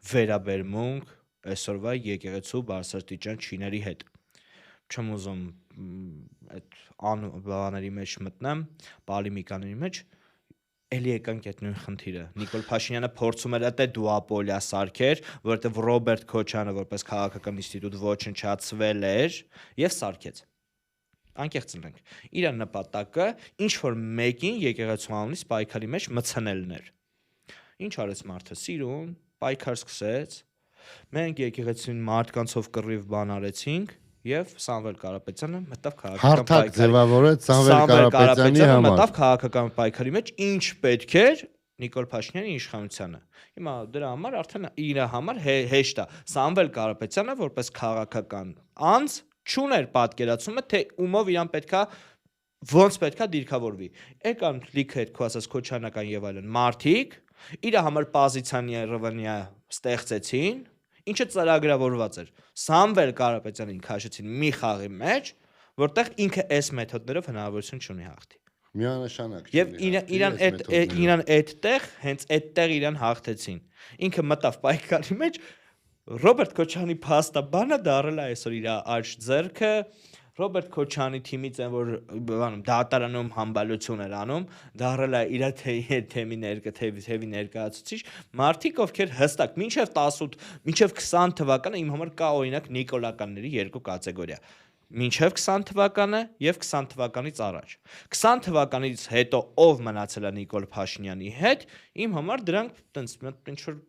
[SPEAKER 2] վերաբերմունք այսօրվա եկեղեցու բարձրաստիճան չիների հետ։ Չեմ ուզում այդ բաների մեջ մտնեմ, պոլեմիկաների մեջ, էլի եկանք այդ նույն խնդիրը։ Նիկոլ Փաշինյանը փորձում էր այդ դուապոլիա սարքեր, որովհետև Ռոբերտ Քոչյանը որպես քաղաքական ինստիտուտ ոչնչացվել էր եւ սարքեց։ Անկեղծ լինենք։ Իր նպատակը ինչ որ մեկին եկեղեցու անունից պայքարի մեջ մցնելն էր։ Ինչ արեց մարդը, սիրուն, պայքար սկսեց։ Մենք եկեղեցին մարդկանցով կռիվ բան արեցինք եւ Սամվել Կարապետյանը մտավ քաղաքական
[SPEAKER 1] Հարթակ
[SPEAKER 2] պայքարի։
[SPEAKER 1] ձևավորեց Սամվել Կարապետյանի համար։
[SPEAKER 2] մտավ քաղաքական պայքարի մեջ, ինչ պետք էր Նիկոլ Փաշինյանի իշխանությանը։ Հիմա դրա համար արդեն իր համար հեշտ է։ Սամվել Կարապետյանը որպես քաղաքական անձ չուներ պատկերացումը, թե ումով իրան պետքա ոնց պետքա դիրքավորվի։ Եկան լիքը այդ քո ասած քոչանական եւ այլն մարդիկ իր համար պոզիցիոնիրованիա ստեղծեցին, ինչը ծրագրավորված էր։ Սամվել Կարապետյանին քաշեցին մի խաղի մեջ, որտեղ ինքը այս մեթոդներով հնարավորություն չունի հաղթի։
[SPEAKER 1] Միանշանակ
[SPEAKER 2] Եվ իրան այդտեղ, հենց այդտեղ իրան հաղթեցին։ Ինքը մտավ պայքարի մեջ, Ռոբերտ Քոչյանի փաստաբանը դարել է այսօր իր աջ ձեռքը, Ռոբերտ Քոչյանի թիմից են, որ դատարանում համբալություն էր անում, դարել է իր թեմի ներկայացուցիչ, մարդիկ ովքեր հստակ մինչև 20 թվականը իմ համար կա օրինակ նիկոլականների երկու կատեգորիա։ Մինչև 20 թվականը եւ 20 թվականից առաջ։ 20 թվականից հետո ով մնացել է Նիկոլ Փաշինյանի հետ, իմ համար դրանք տենց ինչ որ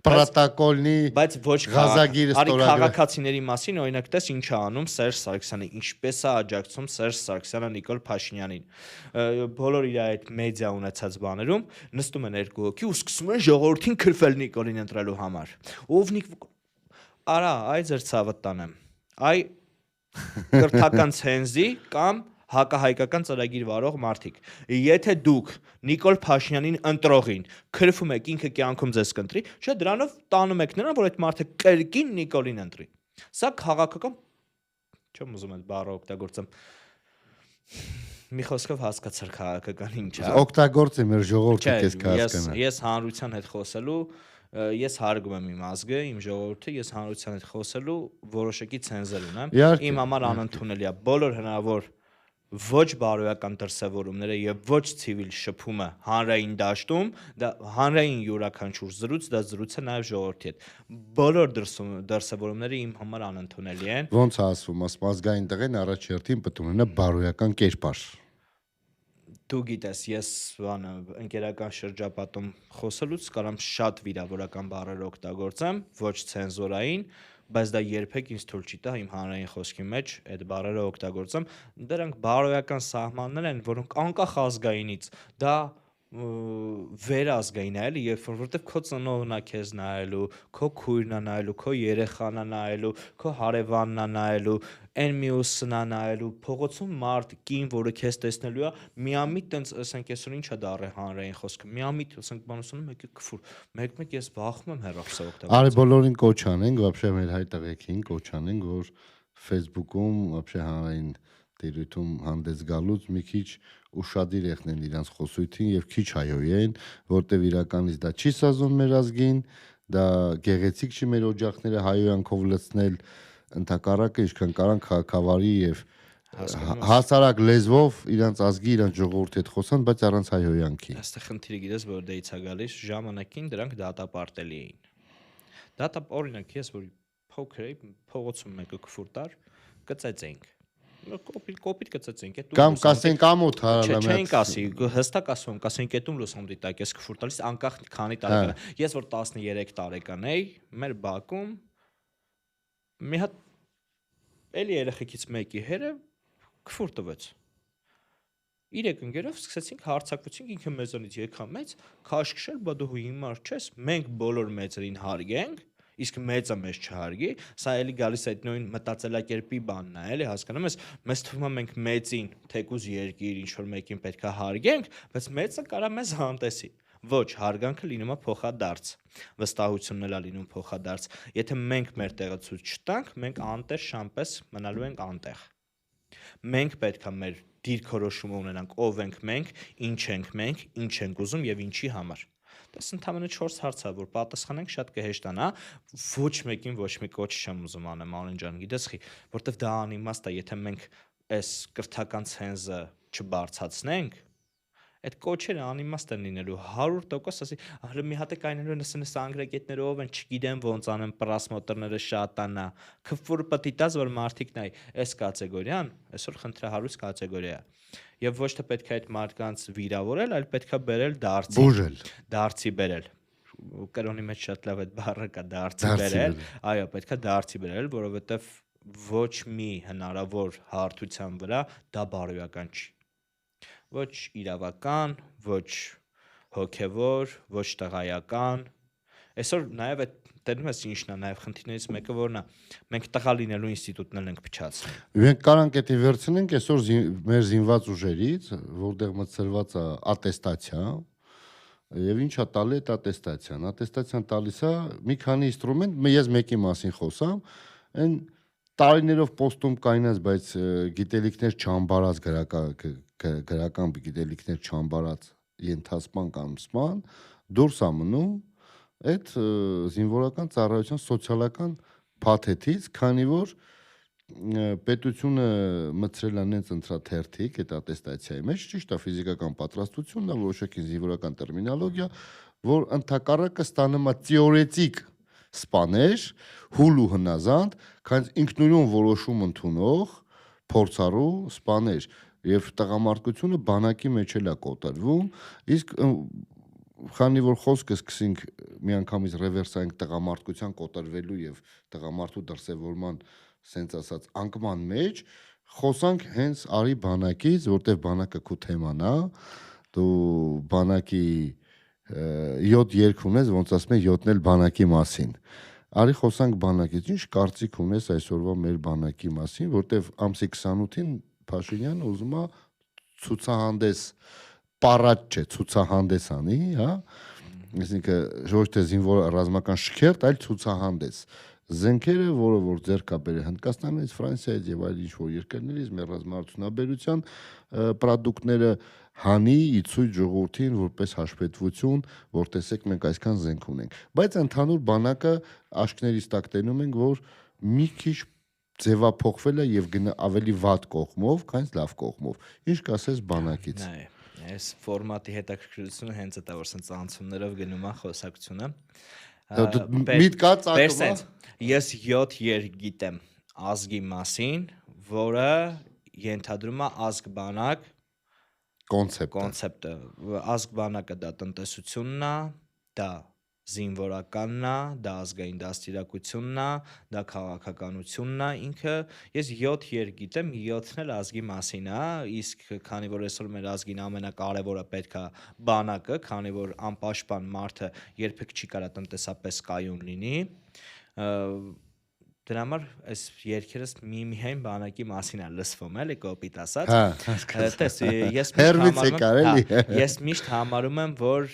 [SPEAKER 1] պրոտոկոլնի
[SPEAKER 2] բայց ոչ
[SPEAKER 1] գազագիր ստորագրել։
[SPEAKER 2] Քաղաքացիների մասին օրինակ տես ինչ է անում Սերժ Սարգսյանը, ինչպես է աջակցում Սերժ Սարգսյանը Նիկոլ Փաշինյանին։ Բոլոր իր այդ մեդիա ունեցած բաներում նստում են երկու հոգի ու սկսում են ժողովրդին քրֆել Նիկոլին ընտրելու համար։ Ով արա, այ ձեր ցավը տանեմ։ Այ կրթական ցենզի կամ հակահայկական ծրագիր վարող մարդիկ։ Եթե դուք Նիկոլ Փաշինյանին ընտրողին քրվում եք ինքը կյանքում ձեզ կընտրի, չէ՞ դրանով տանում եք նրան, որ այդ մարդը կրկին Նիկոլին ընտրի։ Սա քաղաքական չեմ ուզում այդ բառը օգտագործեմ։ Մի խոսքով հասկացար քաղաքական ինչ է։
[SPEAKER 1] Օգտագործի մեր ժողովուրդը քեզ կհասկանա։
[SPEAKER 2] Ես հանրության հետ խոսելու ես հարգում եմ իմ ազգը, իմ ժողովուրդը, ես հանրության հետ խոսելու որոշակի ցենզուր ունեմ։ Իմ համար անընդունելի է բոլոր հնարավոր ոչ բարոյական դրսևորումները եւ ոչ ցիվիլ շփումը հանրային դաշտում, դա հանրային յուրաքանչյուր զրույց, դա զրույց է նաեւ ժողովրդի հետ։ Բոլոր դրսևորումները իմ համար անընդունելի են։
[SPEAKER 1] Ոնց է ասվում, ազգային տղեն առաջերտին պետք ունենա բարոյական կերպար։
[SPEAKER 2] Դու գիտես, ես ընկերական շրջապատում խոսելուց կարամ շատ վիրավորական բառեր օգտագործեմ, ոչ ցենզուրային, բայց դա երբեք ինձ թույլ չի տա իմ հանրային խոսքի մեջ այդ բառերը օգտագործեմ։ Դրանք բարոյական սահմաններ են, որոնք անկախ ազգայինից դա վերազգային է, էլի, որովհետև քո ծնողն է քեզ նայելու, քո քույրն է նայելու, քո երեխան է նայելու, քո հարևանն է նայելու, այն մյուսն է նայելու, փողոցում մարդ կին, որը քեզ տեսնելու է, միամիտ տենց, ասենք այսօր ինչ է դառը հանրային խոսքը, միամիտ, ասենք բանոսանում եկի քֆուր, մեկ-մեկ ես բախում եմ հեռախոսը օգտագործել։
[SPEAKER 1] Արի բոլորին կոչ անենք, вообще մեր հայ տղեկին կոչ անենք, որ Facebook-ում вообще հանրային տիրույթում հանդես գալուց մի քիչ ուշադիր եղնեն իրանց խոսույթին եւ քիչ հայոյեն, որտեվ իրականից դա չի սազում մեր ազգին, դա գեղեցիկ չի մեր օջախները հայոյանքով լցնել, ընդհակառակը ինչքան կարան քաղաքավարի եւ հասարակ լեզվով իրանց ազգի, իրանց ժողովրդի հետ խոսան, բայց առանց հայոյանքի։
[SPEAKER 2] Այստեղ խնդիրը գիտես որ դեից է գալիս, ժամանակին դրանք դատապարտելի էին։ Դատա օրինակ ես որ փոքր էի, փողոցում մեկը քֆուր տար, կծեցենք։ Կոպիտ կծեցենք, այդ
[SPEAKER 1] կամ կասենք ամոթ հարալա
[SPEAKER 2] մեծ։ Չենք ասի, հստակ ասում, կասենք այդում լուսամուտի տակ ես քֆուր տալիս անկախ քանի տարեկան է։ Ես որ 13 տարեկան էի, մեր բակում մի հատ էլի երեխեքից մեկի հերը քֆուր տվեց։ 3 ընկերով սկսեցինք հարցակվեցինք, ինքը մեզանից եկա մեծ, քաշքշել, բա դու հիմար չես, մենք բոլոր մեծերին հարգենք, իսկ մեծը մեզ չհարգի, սա էլի գալիս այդ նույն մտածելակերպի բանն է, էլի հասկանում ես, մեզ թվում է մենք մեծին, թեկուզ երկիր, ինչ որ մեկին պետքա հարգենք, բայց մեծը կարա մեզ հանդեսի։ Ոչ, հարգանքը լինում է փոխադարձ, վստահությունն էլ է լինում փոխադարձ։ Եթե մենք մեր տեղը ցույց չտանք, մենք անտեր շամպես մնալու ենք անտեղ։ Մենք պետքա մեր դիրքորոշումը ունենանք, ով ենք մենք, ինչ ենք ուզում եւ ինչի համար։ Դες ընդամենը 4 հարց է, որ պատասխանենք շատ կհեշտանա, ոչ մեկին ոչ մի կոչ չեմ ուզում անեմ, Արեն ջան, գիտես խի, որտեվ դա անիմաստ է, եթե մենք այս կրթական ցենզը չբարձրացնենք, Այդ կոչերը անիմաստ են լինելու 100%, ասի մի հատ է կայնելու նսնս անգրագետներով են, չգիտեմ ոնց անեն պրասմոտրները շատանա, քֆուրը պետք է տաս որ մարդիկ նայ, այս կատեգորիան այսօր խնդրահարույց կատեգորիա է։ Եվ ոչ թե պետք է այդ մարդկանց վիրավորել, այլ պետք է բերել դարձի բերել։ Կրոնի մեջ շատ լավ այդ բառը կա դարձի բերել, այո, պետք է դարձի բերել, որովհետև ոչ մի հնարավոր հարթության վրա դա բարոյական չի։ Ոչ իրավական, ոչ հոգևոր, ոչ տղայական։ Այսօր նաև այդ տենում ես ինչն է, նաև խնդիրներից մեկը որն է, մենք տղա լինելու ինստիտուտն ենք փչացնում։
[SPEAKER 1] Մենք կարանք էդի վերցնենք այսօր մեր զինված ուժերից, որտեղ մտցրված է ատեստացիա, եւ ինչա տալի այդ ատեստացիան։ Ատեստացիան տալիս է մի քանի ինստրումենտ, ես մեկի մասին խոսամ, այն տարիներով պոստում կայնած, բայց գիտելիքներ չամբարած գրական գիտելիքներ չամբարած ենթասման կամ սման դուրս է մնում այդ զինվորական ծառայության սոցիալական փաթեթից, քանի որ պետությունը մտցրել է նենց ընտրաթերթիկ այդ ատեստացիայի մեջ, ճիշտ է, ֆիզիկական պատրաստությունն է, որոշակի զինվորական տերմինոլոգիա, որ ընդհակառակը ստանում է թեորետիկ սպաներ, հուլ ու հնազանդ, քան ինքնուրույն որոշում ընդունող փորձառու սպաներ, եւ տղամարդկությունը բանակի մեջ էլ է կոտրվում, իսկ քանի որ խոսքը սկսենք միանգամից ռևերսային տղամարդկության կոտրվելու եւ տղամարդու դրսեւորման սենց ասած անկման մեջ խոսանք հենց արի բանակից, որտեվ բանակը քո թեման է, դու բանակի 7 երգ ունես, ոնց ասում են 7-ն էլ բանակի մասին։ Արի խոսանք բանակից, ինչ կարծիք ունես այսօրվա մեր բանակի մասին, որտեվ ամսի 28-ին Փաշինյանը ուզում է ցուցահանդես պարադ չէ, ցուցահանդես անի, հա։ Այսինքն ոչ թե զինվոր ռազմական շքերթ, այլ ցուցահանդես։ Զենքերը, որը որ ձեռք է բերել Հնդկաստանից, Ֆրանսիայից եւ այլ ինչ-որ երկրներից մեր ռազմարտունաբերության պրոդուկտները հանի իցույց ժողովրդին որպես հաշվետվություն, որ տեսեք մենք այսքան զենք ունենք։ Բայց ընդհանուր բանակը աշկներից տակ տենում ենք, որ մի քիչ ձևափոխվել է եւ գնա ավելի վատ կողմով, քան լավ կողմով։ Ինչ կասես բանակից։
[SPEAKER 2] Այս ֆորմատի հետաքրքրությունը հենց դա որ սենց անցումներով գնում է խոսակցությունը։
[SPEAKER 1] Միտ կա ծագումը։
[SPEAKER 2] Ես 7 երգ գիտեմ ազգի մասին, որը ենթադրում է ազգ բանակ կոնցեպտը։ Ազգ բանակը դա տնտեսությունն է, դա զինվորականն է, դա ազգային դաստիարակությունն է, դա քաղաքականությունն է, ինքը ես 7 երգ գիտեմ, 7-ն էլ ազգի մասին է, իսկ քանի որ այսօր մեր ազգին ամենակարևորը պետք է բանակը, քանի որ անպաշտպան մարդը երբեք չի կարա տնտեսապես կայուն լինի, դրա համար այս երգերս միայն բանակի մասին է լսվում, էլի կոպիտ ասած։ Տես, ես միշտ համարում եմ, որ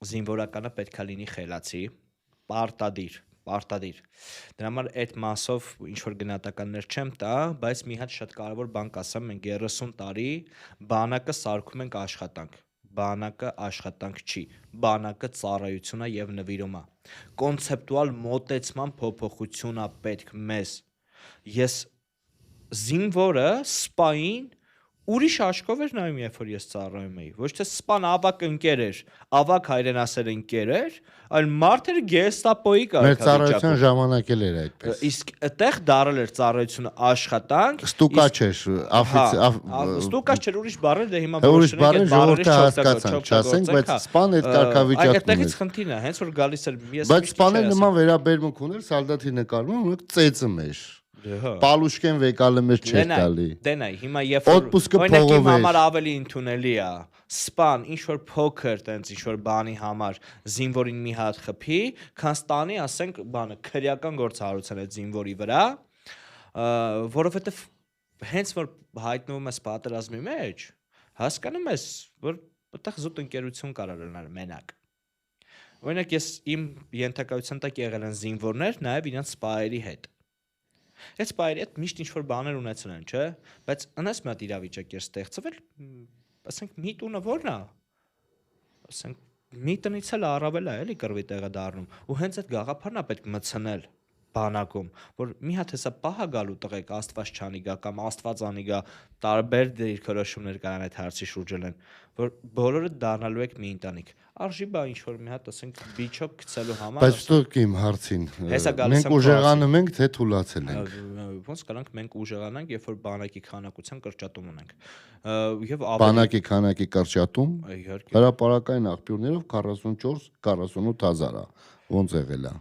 [SPEAKER 2] զինվորականը պետք է լինի խելացի, պարտադիր։ Դրա համար այդ մասով ինչ որ գնահատականներ չեմ տա, բայց մի հատ շատ կարևոր բան կասեմ, մենք 30 տարի բանակը սարքում ենք աշխատանք։ Բանակը աշխատանք չի, բանակը ծառայություն է եւ նվիրում է։ Կոնցեպտուալ մոտեցման փոփոխություն է պետք մեզ։ Ես զինվորը սպային ուրիշ աչքով էր նայում, երբ որ ես ծառայում էի։ Ոչ թե սպան ավակ ընկեր էր, ավակ հայրենասեր ընկեր էր, այլ մարդ էր գեստապոյի կարգավիճակում։
[SPEAKER 1] Մեր ծառայության ժամանակ էլ էր այդպես։
[SPEAKER 2] Իսկ այդտեղ դարել էր ծառայությունը աշխատանք,
[SPEAKER 1] ստուկա չէր,
[SPEAKER 2] ստուկա չէր, ուրիշ բառեր, դե հիմա
[SPEAKER 1] ուրիշ բառեր ժողովուրդը հասկացան, չասենք, բայց սպան այդ կարգավիճակում էր։
[SPEAKER 2] Այդտեղից խնդիրն է, հենց որ գալիս էր ես։
[SPEAKER 1] Բայց սպաները նման վերաբերմունք ուներ սալդատի նկարում, ու ծեծը մեր։ Պալուշկեն վեկալը մեր չէր տալի։
[SPEAKER 2] Դենայ, հիմա երբ որ օրինակ իմ համար ավելի ընդունելի է, սպան ինչ որ փոքր տենց ինչ որ բանի համար զինվորին մի հատ խփի, քան ստանի, ասենք, բանը քրեական գործառույթն է զինվորի վրա, որովհետև հենց որ հայտնվում ես պատերազմի մեջ, հասկանում ես, որ այդտեղ զուտ ընկերություն կարող լինել մենակ։ Օրինակ ես իմ ենթակայության տակ եղել են զինվորներ, նաև իրենց սպաերի հետ։ Այդ սպայերի հետ միշտ ինչ-որ բաներ ունեցել են, չէ՞, բայց անես մի հատ իրավիճակ էր ստեղծվել, ասենք մի տունը ո՞րն է։ Ասենք մի տնից էլ առավել է, էլի կռվի տեղը դառնում, ու հենց այդ գաղափարն է պետք մտցնել։ բանակում, որ մի հատ հեսա պահա գալու տղեկ Աստված չանի գա կամ Աստված անի գա տարբեր դիրքորոշումներ կան այդ հարցի շուրջը լեն, որ բոլորը դառնալու եք մի ընտանիք։ Արժի բա ինչ որ մի հատ ասենք բիչոկ գցելու համար,
[SPEAKER 1] Բայց ստուգ իմ հարցին։
[SPEAKER 2] Հեսա գալիս
[SPEAKER 1] Մենք
[SPEAKER 2] եմ
[SPEAKER 1] ուժեղանում ենք, թե թուլացել ենք։
[SPEAKER 2] ոնց կարանք մենք ուժեղանանք, երբ որ բանակի քանակության կրճատում ունենք։ Եվ
[SPEAKER 1] Բանակի քանակի կրճատում
[SPEAKER 2] իհարկե
[SPEAKER 1] հրապարակային աղբյուրներով 44-48 հազար է։ Ոնց եղել է։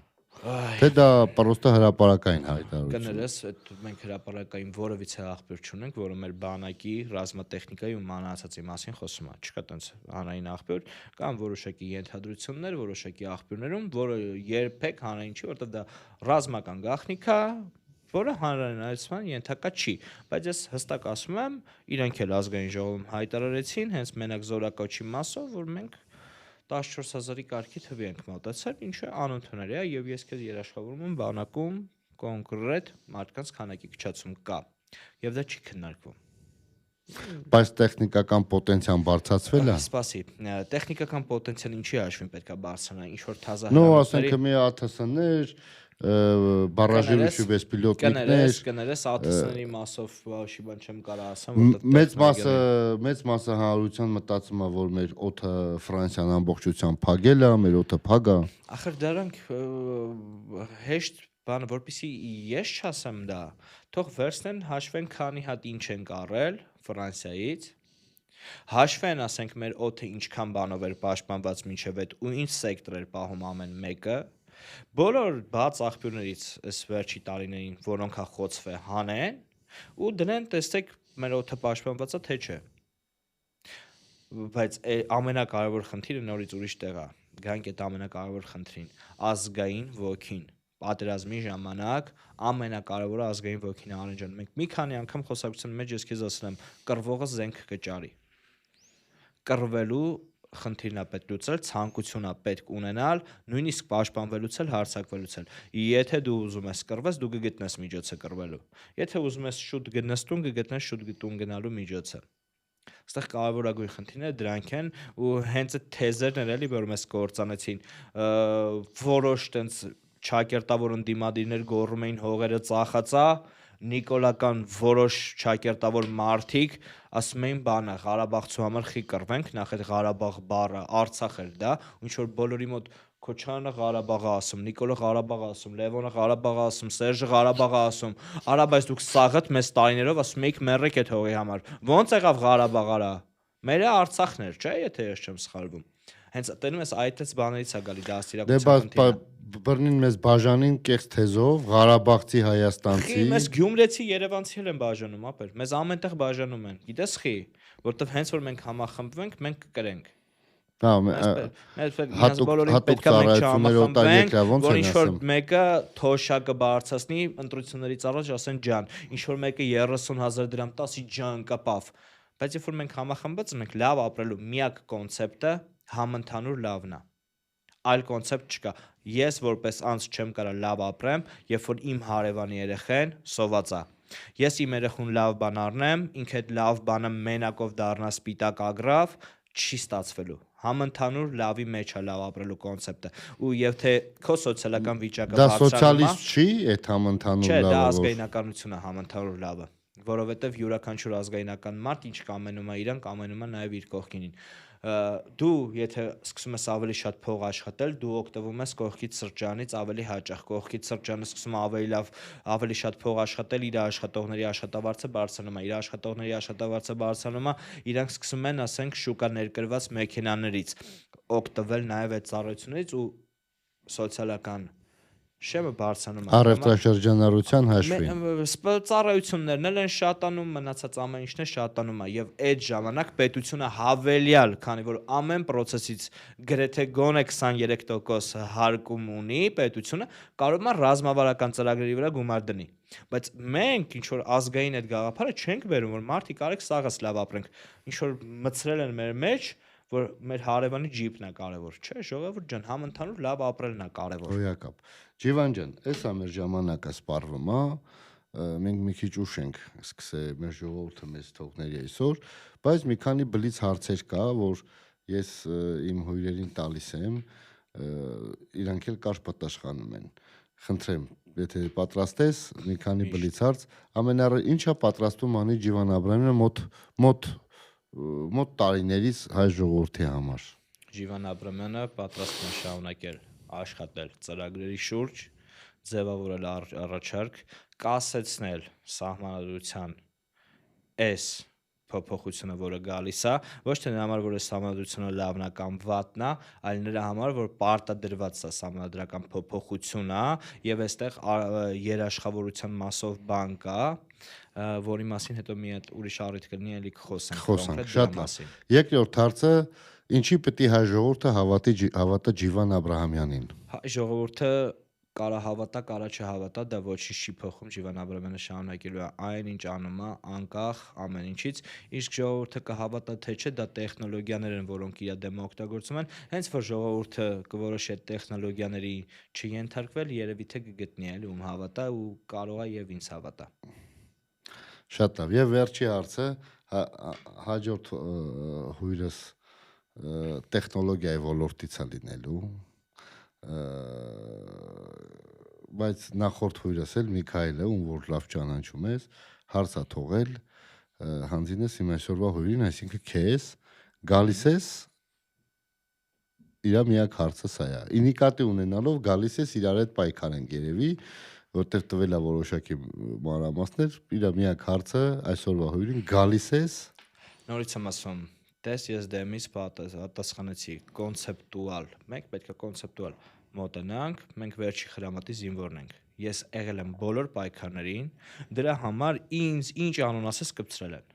[SPEAKER 1] Թե դա պրոստը հրապարակային հայտարարություն։
[SPEAKER 2] կներես, այդ մենք հրապարակային որևիցե աղբյուր չունենք, որը մեր բանակի ռազմատեխնիկայի ու մանրացածի մասին խոսում է։ Չկա տենց հանրային աղբյուր, կան որոշակի ենթադրություններ, որոշակի աղբյուրներում, որը երբեք հանրային չի, որովհետև դա ռազմական գաղտնիք է, որը հանրայնացման ենթակա չի, բայց ես հստակ ասում եմ, իրանք էլ ազգային ժողովում հայտարարեցին, հենց մենակ զորակոչի մասով, որ մենք 14000-ի կարգի թվի ենք մոտեցել, ինչը անընդունել է, եւ ես քեզ երաշխավորում եմ բանակում կոնկրետ մարդկանց քանակի քչացում կա, եւ դա չի քննարկվում։
[SPEAKER 1] Բայց տեխնիկական պոտենցիան բարձրացվել է։
[SPEAKER 2] Սպասի, տեխնիկական պոտենցիան ինչի հաշվին պետք է բարձրանա, ինչ որ թազա
[SPEAKER 1] Ну, ասենք մի ԱԹՍ-ներ, բարաժիրուչի բեսպիլոտնիկներ,
[SPEAKER 2] կներես ԱԹՍ-ների մասով բաշի բան չեմ կարող ասեմ,
[SPEAKER 1] մեծ մասը հանրության մտածում է, որ մեր օդը Ֆրանսիան ամբողջությամբ փակել է, մեր օդը փակ է։
[SPEAKER 2] Ախր դրանք հեշտ բան, որպեսի ես չասեմ դա, թող վերցնեն հաշվեն քանի հատ ինչ են կարել Ֆրանսիայից, հաշվեն ասենք մեր օդը ինչքան բանով էր պաշտպանված մինչև այդ ու ինչ սեկտոր էր պահում ամեն մեկը, բոլոր բաց աղբյուրներից այս վերջի տարիներին, որոնք հա խոցվել հանեն ու դրեն տեսեք մեր օդը պաշտպանված է թե չէ։ Բայց ամենակարևոր խնդիրը նորից ուրիշ տեղ է, գանք այդ ամենակարևոր խնդրին, ազգային ոգին։ Պատերազմի ժամանակ ամենակարևորը ազգային ոգին է Արեն ջան։ Մենք մի քանի անգամ խոսակցության մեջ ես քեզ ասել եմ, կռվողը զենք կճարի։ Կռվելու խնդիրն է պետք լուծել, ցանկություն է պետք ունենալ, նույնիսկ պաշտպանվելուց էլ հարձակվելուց էլ։ Եթե դու ուզում ես կռվես, դու կգտնես միջոցը կռվելու։ Եթե ուզում ես շուտ գնաս տուն, կգտնես շուտ տուն գնալու միջոցը։ Այստեղ կարևորագույն խնդիրները դրանք են ու հենց այդ թեզերն էլ էլի որ մեզ կործանեցին որոշ տենց չակերտավոր ընդդիմադիրներ գոռում էին հողերը ծախածա, նիկոլական որոշ չակերտավոր մարդիկ ասում էին բանը Ղարաբաղցու համար խի կռվենք, նախ այդ Ղարաբաղ բառը Արցախ էր դա, ինչ որ բոլորի մոտ Քոչարյանը Ղարաբաղը ասում, Նիկոլը Ղարաբաղը ասում, Լևոնը Ղարաբաղը ասում, Սերժը Ղարաբաղը ասում, արա բայց դուք սաղդ մեզ տարիներով ասում եք մեռեք այդ հողի համար։ Ոնց եղավ Ղարաբաղ արա։ Մերը Արցախն էր, չէ՞, եթե ես չեմ սխալվում։ Հենց տենում ես այդպես բաներից է գալի դաստիարակության խնդիրը։
[SPEAKER 1] Բռնին մեզ բաժանին կեղծ թեզով, Ղարաբաղցի, Հայաստանցի։
[SPEAKER 2] Խի մեզ Գյումրեցի, Երևանցի էլ են բաժանում, ապեր։ Մեզ ամենտեղ բաժանում են։ Գիտես խի, որովհետև հենց որ մենք համախմբվենք, մենք կկրենք։ Մենք բոլորին պետք է մենք չհամախմբվենք, որ ինչ-որ մեկը թոշակը բարձրացնի ընտրություններից առաջ ասեն ջան, ինչ-որ մեկը 30,000 դրամ տասի ջան կպավ։ Բայց երբ որ մենք համախմբված ենք, լավ ապրելու միակ կոնցեպտը համընդհանուր լավն է։ Այլ կոնցեպտ չկա։ Ես որպես անձ չեմ կարող լավ ապրեմ, երբ որ իմ հարևանի երեխան սոված է։ Ես իմ երեխուն լավ բան առնեմ, ինքը այդ լավ բանը մենակով դառնա սպիտակ ագրավ, չի ստացվելու։ Համընդհանուր լավի մեջ է լավ ապրելու կոնցեպտը։ Ու եւ թե քո սոցիալական վիճակը
[SPEAKER 1] դա սոցիալիստ չի, այդ համընդհանուր լավը։
[SPEAKER 2] Չէ, դա ազգայնականություն է համընդհանուր լավը, որովհետեւ յուրաքանչյուր ազգայնական մարդ ինչ կամենում է իրան, կամենում է նաեւ իր կողքինին։ Դու եթե սկսում ես ավելի շատ փող աշխատել, դու օգտվում ես կողքից սրճարանից ավելի հաճախ, կողքից սրճարանը սկսում է ավելի լավ, ավելի շատ փող աշխատել, իր աշխատողների աշխատավարձը բարձրանում է, իր աշխատողների աշխատավարձը բարձրանում է, իրանք սկսում են, ասենք, շուկա ներկրված մեքենաներից օգտվել նաև այդ ծառայություններից ու սոցիալական շեմը բարձրանում է։
[SPEAKER 1] Առևտրաշրջանառության հաշվին։
[SPEAKER 2] Ծառայություններն էլ են շատանում, մնացած ամեն ինչն է շատանում է եւ այդ ժամանակ պետությունը հավելյալ, քանի որ ամեն process-ից գրեթե գոնե 23% հարկում ունի պետությունը, կարող է ռազմավարական ծրագրերի վրա գումար դնի։ Բայց մենք ինչ որ ազգային այդ գաղափարը չենք վերում, որ մարդիկ արեք սաղս լավ ապրենք, ինչ որ մցրել են մեր մեջ, որ մեր հարևանի ջիպն է կարևոր, չէ՞, ժողովուրդ ջան, համընդհանուր լավ ապրելն է կարևոր։
[SPEAKER 1] Հոյակապ։ Ջիվան ջան, էս է մեր ժամանակը սպառվում, հա։ Մենք մի քիչ ուշ ենք սկսել մեր ժողովուրդը մեզ թողների այսօր, բայց մի քանի բլից հարցեր կա, որ ես իմ հյուրերին տալիս եմ, իրանք էլ կարճ պատասխանում են։ Խնդրեմ, եթե պատրաստես մի քանի բլիցարց, ամենառը ինչա պատրաստում անի Ջիվան Աբրահամյանը մոտ տարիներից հայ ժողովրդի համար։
[SPEAKER 2] Ջիվան Աբրահամյանը պատրաստվում է շարունակել աշխատել ծրագրերի շուրջ, ձևավորել առաջարկ, կասեցնել սահմանադրության այս փոփոխությունը, որը գալիս է, ոչ թե նրա համար, որ այս սահմանադրությունը լավն է կամ վատն է, այլ նրա համար, որ պարտադրված է սահմանադրական փոփոխություն է եւ այստեղ երաշխավորության մասով բան կա, որի մասին հետո մի հատ ուրիշ առիթ կլինի էլի խոսենք կոնկրետ դրա մասին։
[SPEAKER 1] Երկրորդ հարցը, ինչի պետք է հայ ժողովուրդը հավատա Ջիվան Աբրահամյանին։
[SPEAKER 2] Հայ ժողովուրդը կարա հավատա, կարա չհավատա, դա ոչինչ չի փոխում, Ջիվան Աբրահամյանը շարունակելու է այն ինչ անում է, անկախ ամեն ինչից, իսկ ժողովուրդը կհավատա թե չէ, դա տեխնոլոգիաներ են, որոնք իր դեմ օգտագործում են, հենց որ ժողովուրդը կորոշի այդ տեխնոլոգիաների չենթարկվել, երևի թե կգտնի էլի ում հավատա ու կարող է եւ ինձ հավատա։
[SPEAKER 1] Շատ լավ։ Եվ վերջի հարցը, հաջորդ հյուրս տեխնոլոգիայի ոլորտից է լինելու, բայց նախորդ հյուրս էլ Միքայելը, ում որ լավ ճանաչում ես, հարց է թողել, հանձինես իմ այսօրվա հյուրին, այսինքն քեզ, գալիս ես, իր միակ հարցը սա է։ Ինիկատի ունենալով գալիս ես իրար հետ պայքար ենք երևի, որտեղ տվել է որոշակի մանրամասներ, իր միակ հարցը այսօրվա հյուրին գալիս ես։
[SPEAKER 2] Նորից եմ ասում, տես ես դեմից պատասխանեցի կոնցեպտուալ, մենք պետք է կոնցեպտուալ մոտենանք, մենք վերջի խրամատի զինվորն ենք։ Ես եղել եմ բոլոր պայքարներին, դրա համար ինձ ինչ անուն ասես կպցրել են։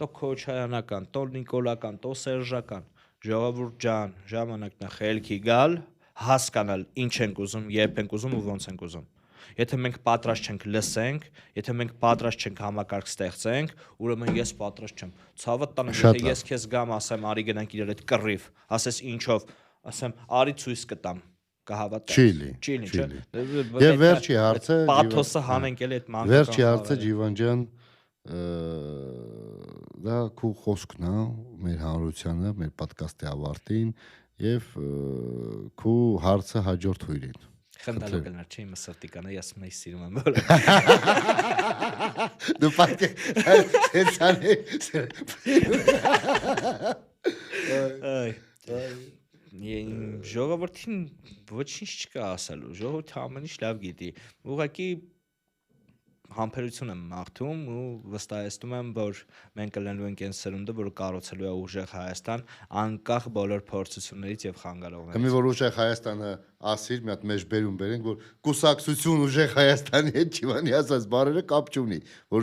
[SPEAKER 2] Տո Քոչարյանական, տո Նիկոլական, տո Սերժական, ժողովուրդ ջան, ժամանակն է խելքի գալ, հասկանալ ինչ ենք ուզում, երբ ենք ուզում ու ոնց ենք ուզում։ Եթե մենք պատրաստ չենք լսենք, եթե մենք պատրաստ չենք համակարգ ստեղծենք, ուրեմն ես պատրաստ չեմ։ Ցավը տանը, եթե ես քեզ գամ, ասեմ, արի գնանք իրար հետ կռիվ, ասես ինչով, ասեմ, արի ցույց կտամ, կհավատաս։ Չի լինի։
[SPEAKER 1] Եվ վերջի հարցը,
[SPEAKER 2] պաթոսը հանենք էլի այդ մանկական։
[SPEAKER 1] Վերջի հարցը Ջիվան ջան, դա քո խոսքն է մեր հանրությանը, մեր ոդկասթի ավարտին եւ քո հարցը հաջորդ հյուրին։
[SPEAKER 2] Խնդալու կլներ, չի իմ սրտի կանա, ես մեզ սիրում եմ բոլորը։
[SPEAKER 1] Դու պատկե
[SPEAKER 2] ժողովրդին ոչինչ չկա ասելու, ժողովուրդը ամեն ինչ լավ գիտի, ուղղակի համբերություն եմ մաղթում ու վստահեցնում եմ, որ մենք կլինելու ենք այն սերունդը, որը կառուցելու է ուժեղ Հայաստան, անկախ բոլոր փորձություններից եւ խանգարողներից։
[SPEAKER 1] Մի որ ուժեղ Հայաստանը ասիր, մի հատ մեջբերում բերենք, որ կուսակցություն ուժեղ Հայաստանի հետ Ջիվանի ասած բառերը կապ չունի, որ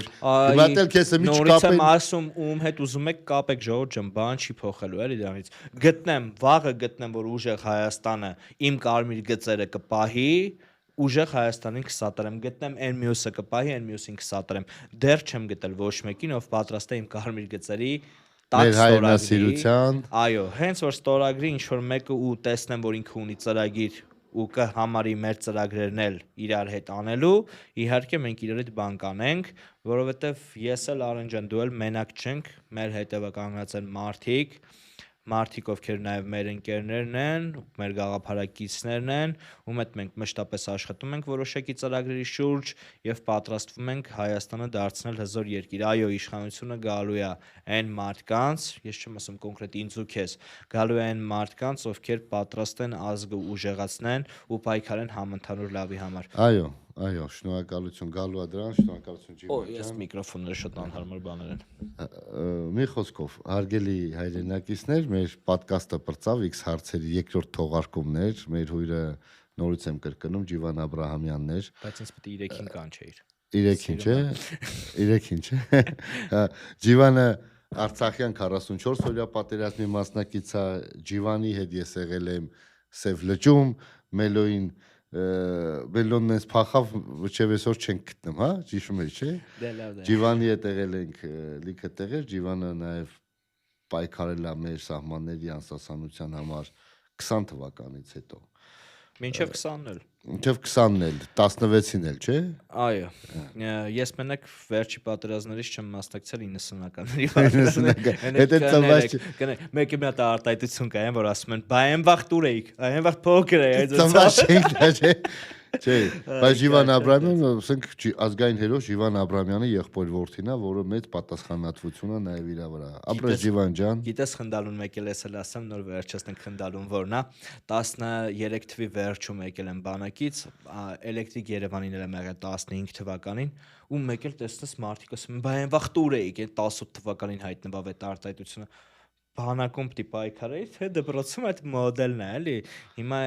[SPEAKER 1] գտել քեզը մի չկապեն։
[SPEAKER 2] Նորից եմ ասում, ում հետ ուզում եք կապեք, ժողովուրդ ջան, բան չի փոխելու էլի դրանից։ Գտնեմ, վաղը գտնեմ, որ ուժեղ Հայաստանը իմ կարմիր գծերը կպահի, ուժեղ Հայաստանին կսատարեմ, գտնեմ այն մյուսը կպահի, այն մյուսին կսատարեմ։ Դեռ չեմ գտել ոչ մեկին, ով պատրաստ է իմ կարմիր գծերի տակ
[SPEAKER 1] հայրենասիրության։
[SPEAKER 2] Այո, հենց որ ստորագրի ինչ որ մեկը ու տեսնեմ, որ ինքը ունի ծրագիր ու կհամարի մեր ծրագրերն էլ իրար հետ անելու, իհարկե մենք իրար հետ բան կանենք, որովհետև ես էլ Արեն ջան, դու էլ մենակ չենք, մեր հետևը կանգնած են մարդիկ, ովքեր նաև մեր ընկերներն են, մեր գաղափարակիցներն են, ում հետ մենք մշտապես աշխատում ենք որոշակի ծրագրերի շուրջ եւ պատրաստվում ենք Հայաստանը դարձնել հզոր երկիր։ Այո, իշխանությունը գալու է այն մարդկանց, ես չեմ ասում կոնկրետ ինձ ու քեզ, գալու է այն մարդկանց, ովքեր պատրաստ են ազգը ուժեղացնեն ու պայքարեն համընդհանուր լավի համար։
[SPEAKER 1] Այո, շնորհակալություն գալու է դրան, շնորհակալություն Ջիվան ջան։
[SPEAKER 2] Ես միկրոֆոնները շատ անհարմար բաներ են։
[SPEAKER 1] Մի խոսքով, հարգելի հայրենակիցներ, մեր ոդկասթը բրծավ X հարցերի երկրորդ թողարկումներ, մեր հյուրը նորից եմ կրկնում Ջիվան Աբրահամյանն էր։
[SPEAKER 2] Բայց ինձ պետք է 3-ին կանչեիր։
[SPEAKER 1] 3-ին չէ։ 3-ին չէ։ Ջիվանը Արցախյան 44-օրյա պատերազմի մասնակից է, Ջիվանի հետ ես եղել եմ Սև լճում, Մելոնն ես փախավ, ոչ այսօր չենք գտնում, հա, ճիշտ է, չէ։
[SPEAKER 2] Դե լավ դե։
[SPEAKER 1] Ջիվանի հետ եղել ենք լիքը տեղեր, Ջիվանը նաև պայքարել է մեր սահմանների անսասանության համար 20 թվականից հետո։
[SPEAKER 2] Մինչև 20-ն էլ։
[SPEAKER 1] Մինչև 20-ն էլ, 16-ին էլ, չէ։
[SPEAKER 2] Այո։ Ես մենակ վերջի պատերազմներից չեմ մասնակցել 90-ականների
[SPEAKER 1] պատերազմներին։
[SPEAKER 2] Մեկը մի հատ արտահայտություն կա, որ ասում են՝ «Բա այն վաղ տուր էիք, այն վաղ փոքր էի»։
[SPEAKER 1] Ծնված չէինք, չէ։ Չէ, բայց Ժիվան Աբրամյանը, ասենք, ազգային հերոս Ժիվան Աբրամյանի եղբոր որդին է, որը մեծ պատասխանատվություն է նաև իր վրա։ Ապրես Ժիվան ջան։
[SPEAKER 2] Գիտես խնդալուն եկել ես էլ ասեմ, նոր վերջացնենք խնդալուն որն է 13 թվի վերջում եկել եմ բանակից, էլեկտրիկ Երևանին էլ եմ եղել 15 թվականին ու մեկ էլ տեսնես մարդիկ ասում են, բա այն վաղ տուր էիք, 18 թվականին հայտնվավ այդ արտահայտությունը բանակում պիտի պայքարեի, թե դպրոցում այդ մոդելն է, էլի։ Հիմա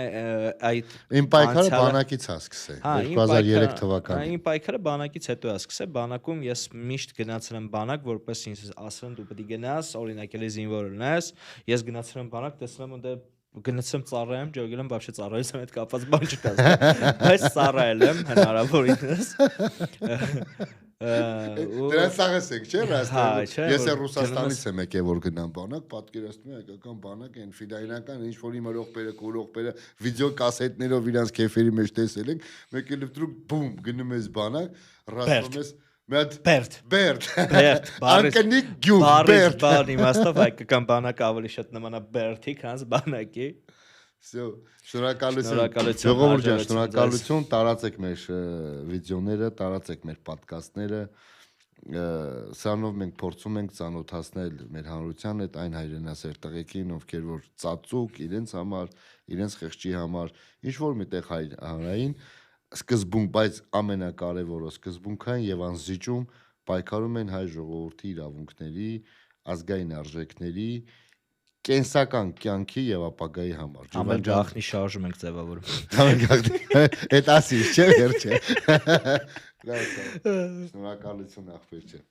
[SPEAKER 2] այդ
[SPEAKER 1] Իմ պայքարը բանակից է սկսել 2003 թվականին։
[SPEAKER 2] Իմ պայքարը բանակից հետո է սկսել, բանակում ես միշտ գնացել եմ բանակ, որպես ինձ ասել են դու պետք է գնաս, օրինակ էլի զինվոր լինես, ես գնացել եմ բանակ, տեսել եմ ու գնացեմ ծառայեմ, ջոգել եմ, բաբշե ծառայելիս եմ այդ կապած բան չկա, բայց ծառայել եմ հնարավորինս։
[SPEAKER 1] Դրանց սաղեսեք, չէ՞, Ռաստան։ Ես է Ռուսաստանից եմ եկել որ գնամ բանակ, պատկերացնում եք հայկական բանակ, այն ֆիդայնական ինչ որ իմ ողբերը, քուրողբերը վիդեո կասետներով իրանց քեֆերի մեջ տեսել ենք, մեկ էլ վտրուկ բում գնում ես բանակ, ռասվում ես Բերդ Անկնիկ գյուղ Բերդ
[SPEAKER 2] բան իմաստով հայկական բանակը ավելի շատ նմանա Բերդի, քան բանակի։
[SPEAKER 1] Всё, շնորհակալություն։ Ժողովուրդ ջան, շնորհակալություն, տարածեք մեր վիդեոները, տարածեք մեր ոդկասթները։ Սրանով մենք փորձում ենք ծանոթացնել մեր հանրության հետ այն հայրենասեր տղեկին, ովքեր որ ծածուկ իրենց համար, իրենց խեղճի համար, ինչ որ միտեղ հանրային սկզբունք, բայց ամենակարևորը սկզբունքային եւ անզիջում պայքարում են հայ ժողովրդի իրավունքների, ազգային արժեքների, կենսական կյանքի եւ ապագայի համար։
[SPEAKER 2] Ամեն գախնի շարժում ենք ձևավորում։
[SPEAKER 1] Ամեն գախնի։ Այդ ասի, չէ՞ վերջը։ Շնորհակալություն ախպեր ջան։